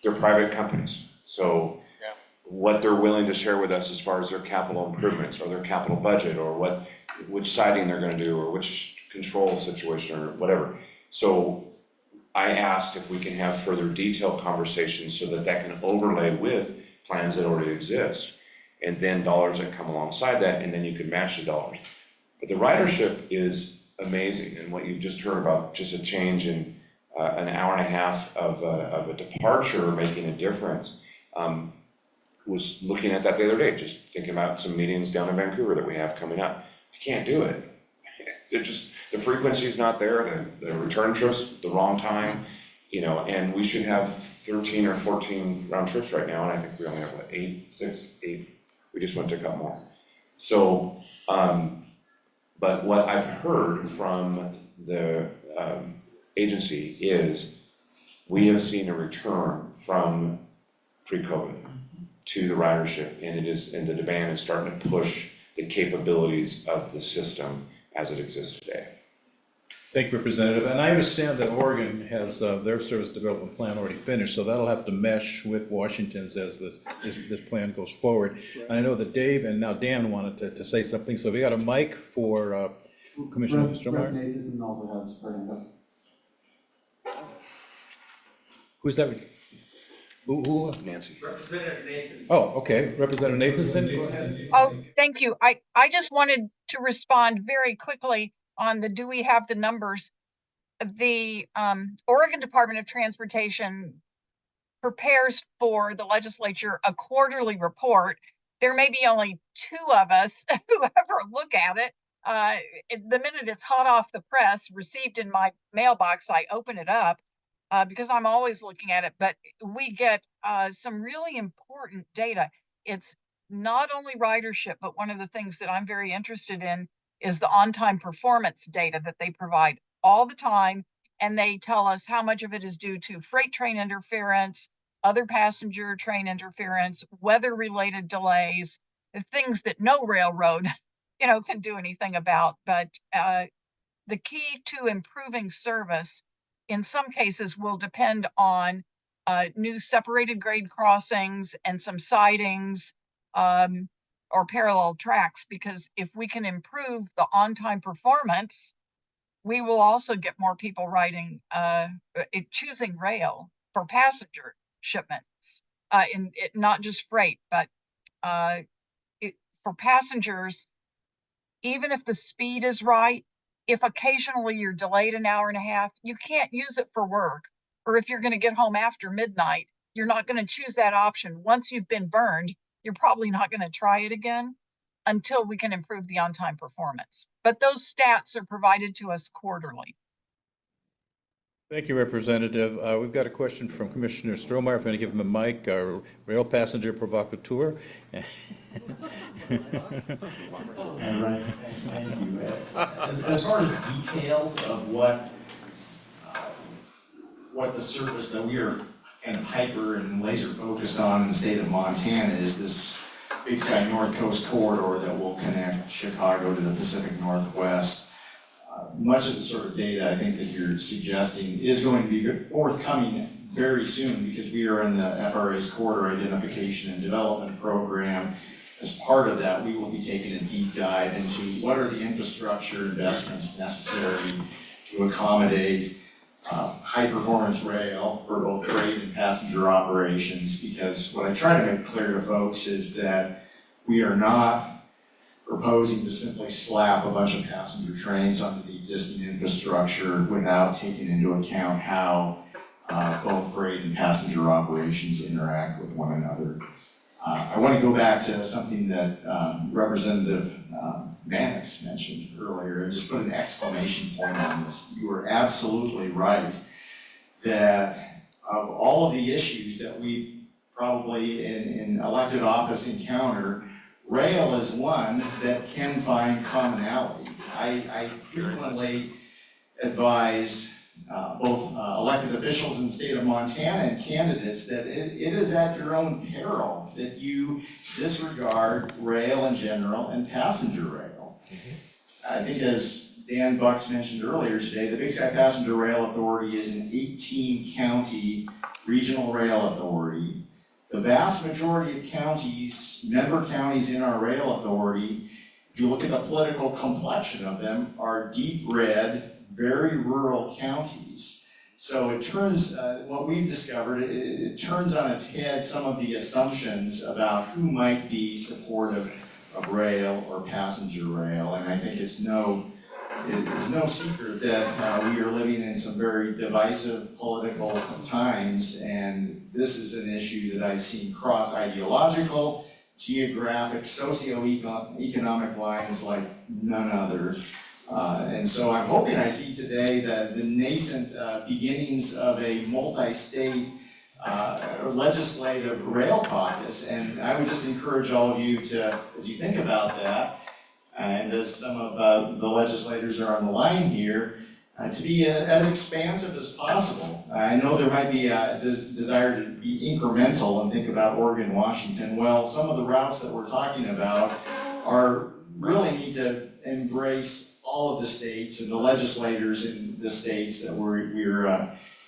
they're private companies. So what they're willing to share with us as far as their capital improvements or their capital budget, or which siding they're gonna do, or which control situation or whatever. So I asked if we can have further detailed conversations so that can overlay with plans that already exist, and then dollars that come alongside that, and then you can match the dollars. But the ridership is amazing, and what you just heard about, just a change in an hour and a half of a departure making a difference. Was looking at that the other day, just thinking about some meetings down in Vancouver that we have coming up. You can't do it. The frequency's not there, the return trips, the wrong time, and we should have 13 or 14 round trips right now, and I think we only have, 8? We just went to a couple more. So, but what I've heard from the agency is we have seen a return from pre-COVID to the ridership, and the demand is starting to push the capabilities of the system as it exists today. Thank you, Representative. And I understand that Oregon has their service development plan already finished, so that'll have to mesh with Washington's as this plan goes forward. And I know that Dave and now Dan wanted to say something, so we got a mic for Commissioner Stromeyer. Nathan also has her hand up. Who's that? Who? Nancy. Representative Nathan. Oh, okay. Representative Nathanson, go ahead. Oh, thank you. I just wanted to respond very quickly on do we have the numbers? The Oregon Department of Transportation prepares for the legislature a quarterly report. There may be only 2 of us who ever look at it. The minute it's hot off the press, received in my mailbox, I open it up because I'm always looking at it. But we get some really important data. It's not only ridership, but one of the things that I'm very interested in is the on-time performance data that they provide all the time. And they tell us how much of it is due to freight train interference, other passenger train interference, weather-related delays, the things that no railroad can do anything about. But the key to improving service in some cases will depend on new separated grade crossings and some sidings, or parallel tracks, because if we can improve the on-time performance, we will also get more people choosing rail for passenger shipments, not just freight, but uh, for passengers, even if the speed is right, if occasionally you're delayed an hour and a half, you can't use it for work. Or if you're going to get home after midnight, you're not going to choose that option. Once you've been burned, you're probably not going to try it again until we can improve the on-time performance. But those stats are provided to us quarterly. Thank you, Representative. We've got a question from Commissioner Stromeyer. If I'm going to give him a mic, our rail passenger provocateur. All right, thank you. As far as details of what the service that we are kind of hyper and laser focused on in the state of Montana is this Big Sky North Coast corridor that will connect Chicago to the Pacific Northwest. Much of the sort of data I think that you're suggesting is going to be forthcoming very soon, because we are in the FRA's corridor identification and development program. As part of that, we will be taking a deep dive into what are the infrastructure investments necessary to accommodate high performance rail for both freight and passenger operations, because what I try to make clear to folks is that we are not proposing to simply slap a bunch of passenger trains onto the existing infrastructure without taking into account how both freight and passenger operations interact with one another. I want to go back to something that Representative Mannix mentioned earlier and just put an exclamation point on this. You are absolutely right that of all of the issues that we probably in elected office encounter, rail is one that can find commonality. I frequently advise both elected officials in the state of Montana and candidates that it is at your own peril that you disregard rail in general and passenger rail. I think, as Dan Bucks mentioned earlier today, the Big Sky Passenger Rail Authority is an 18-county regional rail authority. The vast majority of counties, member counties in our rail authority, if you look at the political complexion of them, are deep red, very rural counties. So it turns, what we've discovered, it turns on its head some of the assumptions about who might be supportive of rail or passenger rail. And I think it's no secret that we are living in some very divisive political times, and this is an issue that I've seen cross ideological, geographic, socio-economic lines like none other. And so I'm hoping I see today the nascent beginnings of a multi-state legislative rail caucus, and I would just encourage all of you to, as you think about that, and as some of the legislators are on the line here, to be as expansive as possible. I know there might be a desire to be incremental and think about Oregon, Washington. Well, some of the routes that we're talking about really need to embrace all of the states and the legislators in the states that we're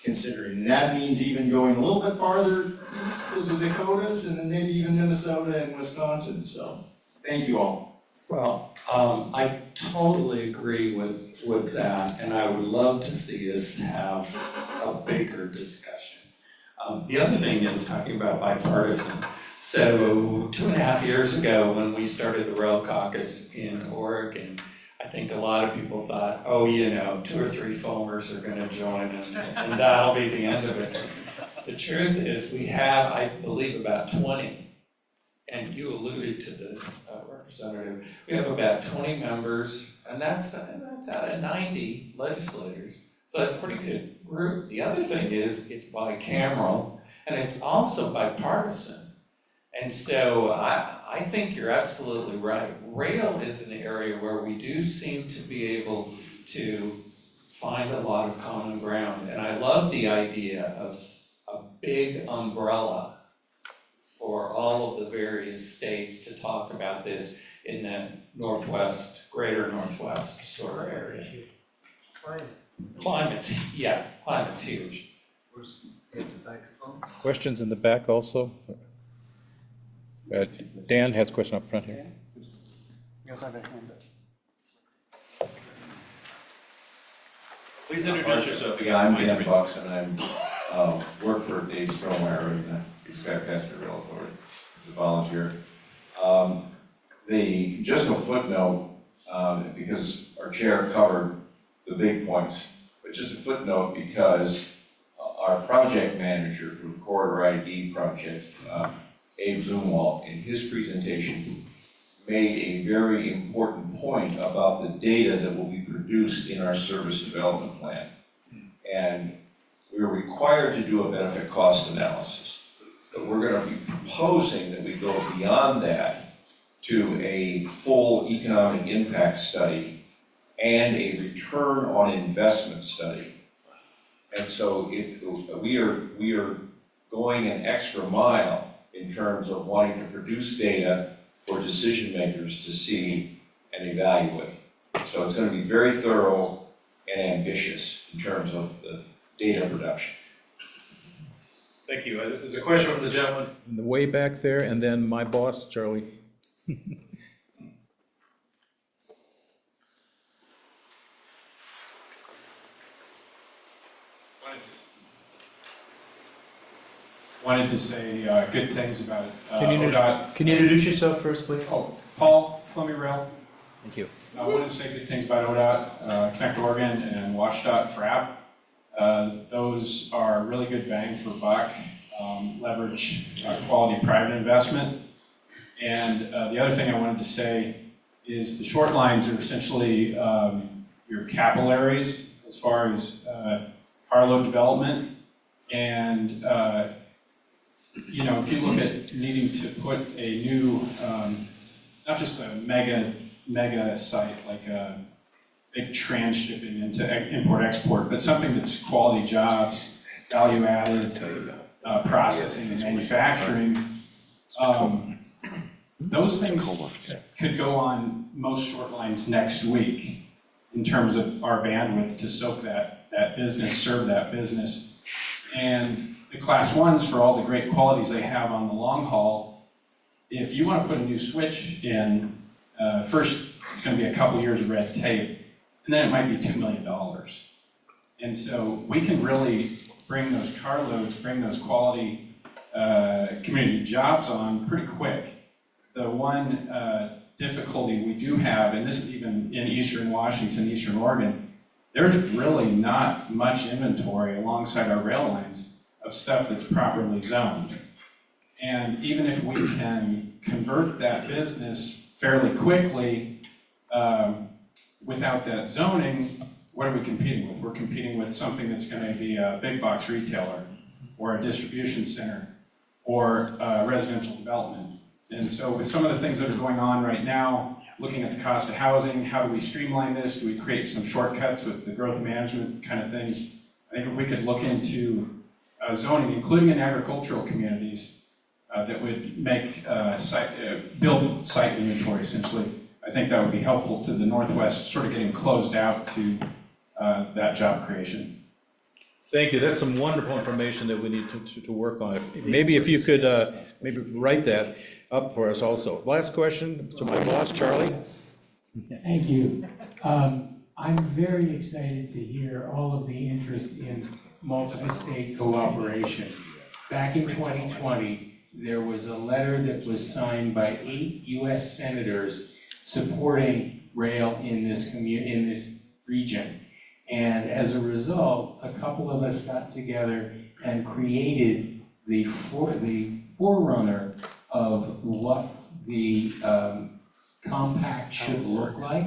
considering. And that means even going a little bit farther east to the Dakotas, and then maybe even Minnesota and Wisconsin. So, thank you all. Well, I totally agree with that, and I would love to see us have a bigger discussion. The other thing is talking about bipartisan. So 2.5 years ago, when we started the Rail Caucus in Oregon, I think a lot of people thought, 2 or 3 foamers are gonna join and that'll be the end of it. The truth is we have, I believe, about 20. And you alluded to this, Representative. We have about 20 members, and that's out of 90 legislators. So that's a pretty good group. The other thing is it's bicameral, and it's also bipartisan. And so I think you're absolutely right. Rail is an area where we do seem to be able to find a lot of common ground. And I love the idea of a big umbrella for all of the various states to talk about this. in that northwest, greater northwest sort of area. Climate's huge. Questions in the back also? Dan has a question up front here. Yes, I have a hand up. Please introduce yourself Yeah, I'm Dan Bucks, and I'm work for Dave Stromeyer in the East Sky Pasture Rail Authority as a volunteer. Just a footnote, because our chair covered the big points, but just a footnote because our project manager for the Corridor ID project, Abe Zumwalt, in his presentation made a very important point about the data that will be produced in our service development plan. And we're required to do a benefit cost analysis, but we're going to be proposing that we go beyond that to a full economic impact study and a return on investment study. And so we are going an extra mile in terms of wanting to produce data for decision makers to see and evaluate. So it's going to be very thorough and ambitious in terms of the data production. Thank you. There's a question from the gentleman in the way back there, and then my boss, Charlie. Wanted to say good things about Can you introduce yourself first, please? Oh, Paul Fleming-Rail. Thank you. I wanted to say good things about ODOT, Connect Oregon, and WashDOT for app. Those are really good bang for buck, leverage quality private investment. And the other thing I wanted to say is the short lines are essentially your capillaries as far as carload development. And you know, if you look at needing to put a new, not just a mega site like a big transshipping into import-export, but something that's quality jobs, value-added, processing and manufacturing. Those things could go on most short lines next week in terms of our bandwidth to soak that business, serve that business. And the class ones, for all the great qualities they have on the long haul, if you want to put a new switch in, first it's going to be a couple years of red tape, and then it might be $2 million. And so we can really bring those carloads, bring those quality community jobs on pretty quick. The one difficulty we do have, and this is even in Eastern Washington, Eastern Oregon, there's really not much inventory alongside our rail lines of stuff that's properly zoned. And even if we can convert that business fairly quickly without that zoning, what are we competing with? We're competing with something that's going to be a big box retailer or a distribution center or residential development. And so with some of the things that are going on right now, looking at the cost of housing, how do we streamline this? Do we create some shortcuts with the growth management kind of things? I think if we could look into zoning, including in agricultural communities, that would make build site inventory essentially. I think that would be helpful to the Northwest, sort of getting closed out to that job creation. Thank you. That's some wonderful information that we need to work on. Maybe if you could maybe write that up for us also. Last question to my boss, Charlie. Thank you. I'm very excited to hear all of the interest in multiple state cooperation. Back in 2020, there was a letter that was signed by 8 US senators supporting rail in this region. And as a result, a couple of us got together and created the forerunner of what the compact should look like.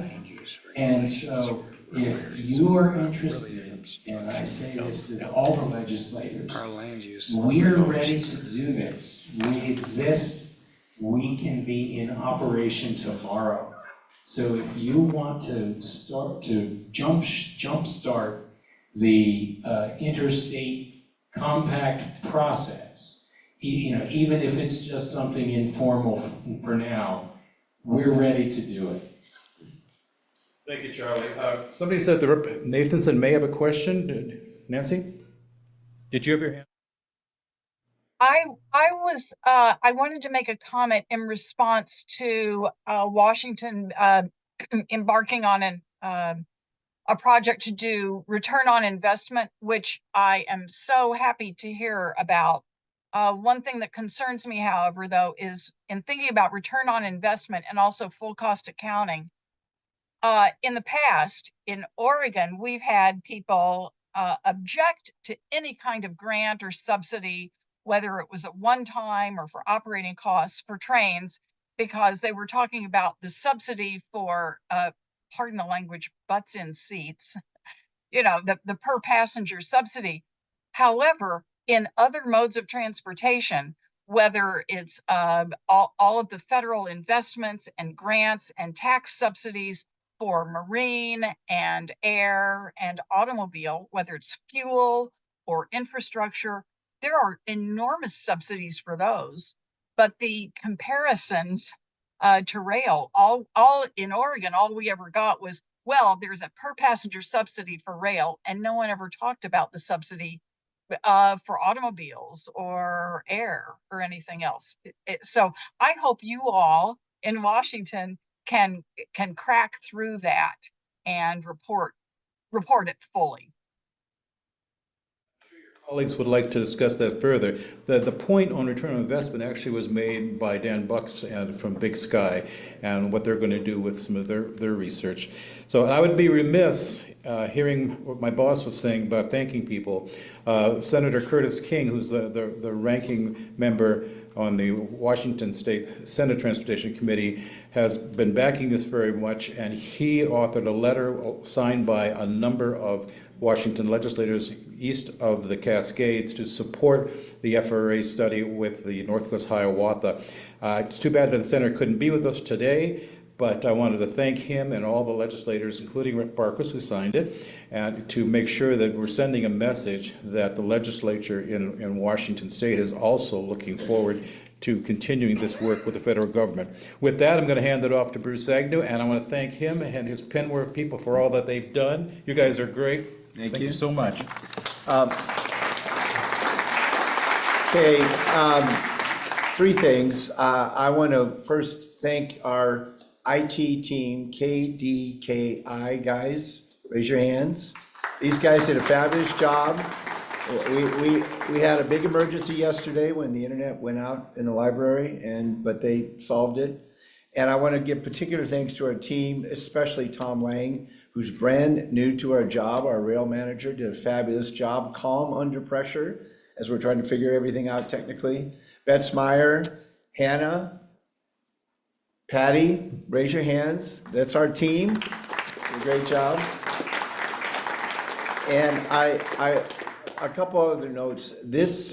And so if you are interested, and I say this to all the legislators, we're ready to do this. We exist, we can be in operation tomorrow. So if you want to start to jumpstart the interstate compact process, you know, even if it's just something informal for now, we're ready to do it. Thank you, Charlie. Somebody said, Nathanson may have a question. Nancy? Did you have your hand? I wanted to make a comment in response to Washington embarking on a project to do return on investment, which I am so happy to hear about. One thing that concerns me, however, though, is in thinking about return on investment and also full cost accounting. In the past, in Oregon, we've had people object to any kind of grant or subsidy, whether it was at one time or for operating costs for trains, because they were talking about the subsidy for, pardon the language, butts in seats, the per passenger subsidy. However, in other modes of transportation, whether it's all of the federal investments and grants and tax subsidies for marine and air and automobile, whether it's fuel or infrastructure, there are enormous subsidies for those. But the comparisons to rail, all in Oregon, all we ever got was, well, there's a per passenger subsidy for rail, and no one ever talked about the subsidy for automobiles or air or anything else. So I hope you all in Washington can crack through that and report it fully. Colleagues would like to discuss that further. The point on return on investment actually was made by Dan Bucks and from Big Sky and what they're going to do with some of their research. So I would be remiss hearing what my boss was saying about thanking people. Senator Curtis King, who's the ranking member on the Washington State Senate Transportation Committee, has been backing this very much, and he authored a letter signed by a number of Washington legislators east of the Cascades to support the FRA study with the Northwest Hiawatha. It's too bad that the senator couldn't be with us today, but I wanted to thank him and all the legislators, including Rick Barkus, who signed it, and to make sure that we're sending a message that the legislature in Washington State is also looking forward to continuing this work with the federal government. With that, I'm going to hand it off to Bruce Agnew, and I want to thank him and his Penworth people for all that they've done. You guys are great. Thank you so much. Okay, three things. I want to first thank our IT team, KDKI guys. Raise your hands. These guys did a fabulous job. We had a big emergency yesterday when the internet went out in the library, but they solved it. And I want to give particular thanks to our team, especially Tom Lang, who's brand new to our job. Our rail manager did a fabulous job, calm under pressure as we're trying to figure everything out technically. Betsy Meyer, Hannah, Patty, raise your hands. That's our team. Great job. And a couple other notes. This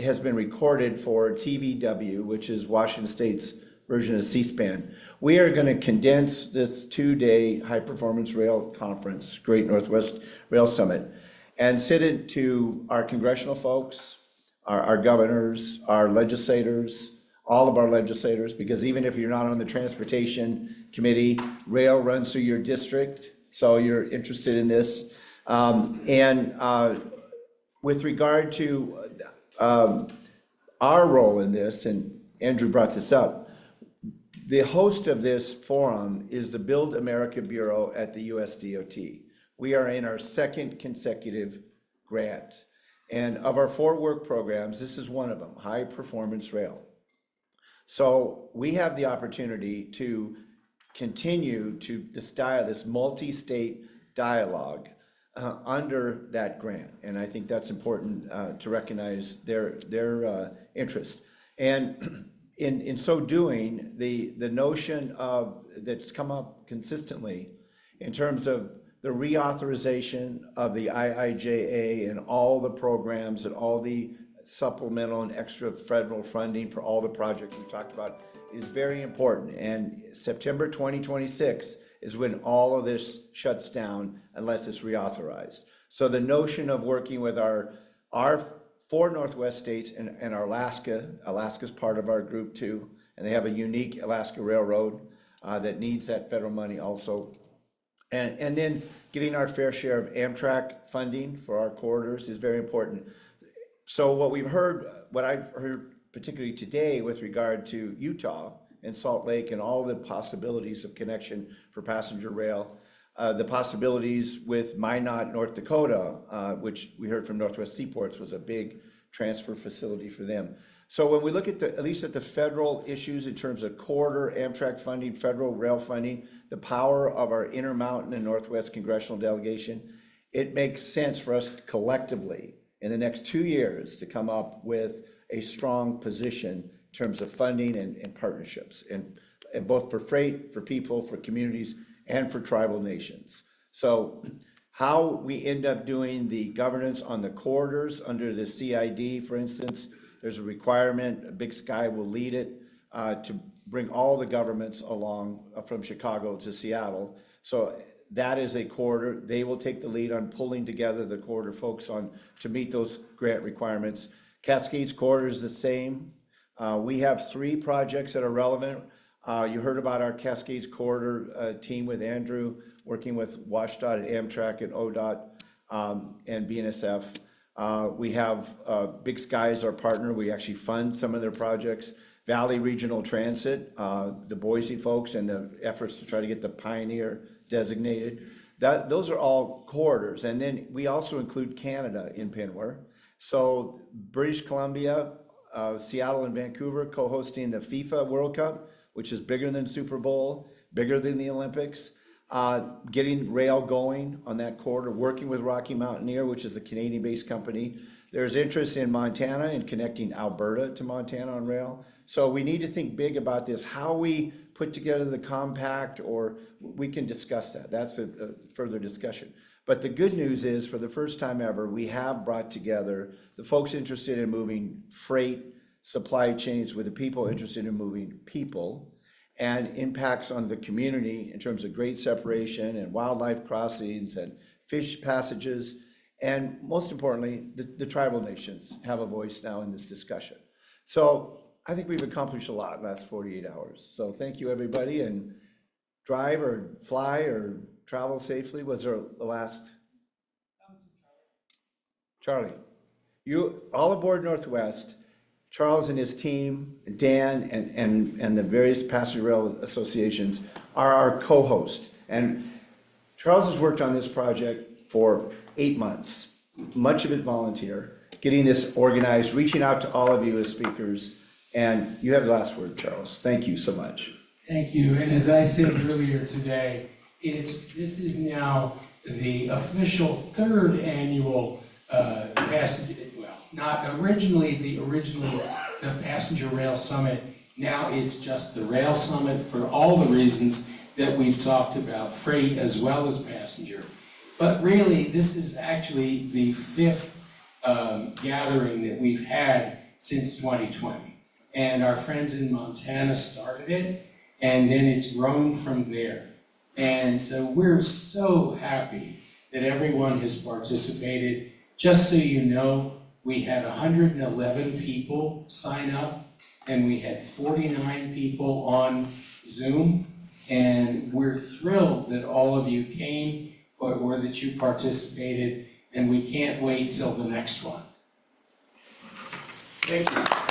has been recorded for TVW, which is Washington State's version of C-SPAN. We are going to condense this 2-day high-performance rail conference, Great Northwest Rail Summit, and send it to our congressional folks, our governors, our legislators, all of our legislators, because even if you're not on the transportation committee, rail runs through your district, so you're interested in this. With regard to our role in this, and Andrew brought this up, the host of this forum is the Build America Bureau at the US DOT. We are in our second consecutive grant. And of our 4 work programs, this is one of them, high performance rail. So we have the opportunity to continue to this multi-state dialogue under that grant. And I think that's important to recognize their interest. And in so doing, the notion that's come up consistently in terms of the reauthorization of the IIJA and all the programs and all the supplemental and extra federal funding for all the projects we talked about is very important. And September 2026 is when all of this shuts down unless it's reauthorized. So the notion of working with our 4 Northwest states and Alaska's part of our group too, and they have a unique Alaska Railroad. that needs that federal money also. And then getting our fair share of Amtrak funding for our corridors is very important. So what I've heard particularly today with regard to Utah and Salt Lake and all the possibilities of connection for passenger rail, the possibilities with Minot, North Dakota, which we heard from Northwest Seaports was a big transfer facility for them. So when we look at least at the federal issues in terms of corridor, Amtrak funding, federal rail funding, the power of our Intermountain and Northwest congressional delegation, it makes sense for us collectively in the next 2 years to come up with a strong position in terms of funding and partnerships, and both for freight, for people, for communities, and for tribal nations. So how we end up doing the governance on the corridors under the CID, for instance, there's a requirement, Big Sky will lead it, to bring all the governments along from Chicago to Seattle. So that is a corridor. They will take the lead on pulling together the corridor folks to meet those grant requirements. Cascades corridor is the same. We have 3 projects that are relevant. You heard about our Cascades corridor team with Andrew, working with WashDOT and Amtrak and ODOT and BNSF. We have Big Sky as our partner. We actually fund some of their projects. Valley Regional Transit, the Boise folks, and the efforts to try to get the Pioneer designated. Those are all corridors. And then we also include Canada in PNWR. So British Columbia, Seattle and Vancouver co-hosting the FIFA World Cup, which is bigger than Super Bowl, bigger than the Olympics. Getting rail going on that corridor, working with Rocky Mountaineer, which is a Canadian-based company. There's interest in Montana in connecting Alberta to Montana on rail. So we need to think big about this, how we put together the compact, or we can discuss that. That's a further discussion. But the good news is, for the first time ever, we have brought together the folks interested in moving freight, supply chains, with the people interested in moving people, and impacts on the community in terms of grade separation and wildlife crossings and fish passages. And most importantly, the tribal nations have a voice now in this discussion. So I think we've accomplished a lot in the last 48 hours. So thank you, everybody, and drive or fly or travel safely. Was there a last? Charlie, you all aboard Northwest. Charles and his team, Dan, and the various passenger rail associations are our co-host. And Charles has worked on this project for 8 months, much of it volunteer, getting this organized, reaching out to all of you as speakers. And you have the last word, Charles. Thank you so much. Thank you. And as I said earlier today, this is now the official 3rd annual passenger, well, not originally the Passenger Rail Summit. Now it's just the Rail Summit for all the reasons that we've talked about, freight as well as passenger. But really, this is actually the 5th gathering that we've had since 2020. And our friends in Montana started it, and then it's grown from there. And so we're so happy that everyone has participated. Just so you know, we had 111 people sign up, and we had 49 people on Zoom. And we're thrilled that all of you came, or that you participated, and we can't wait till the next one. Thank you.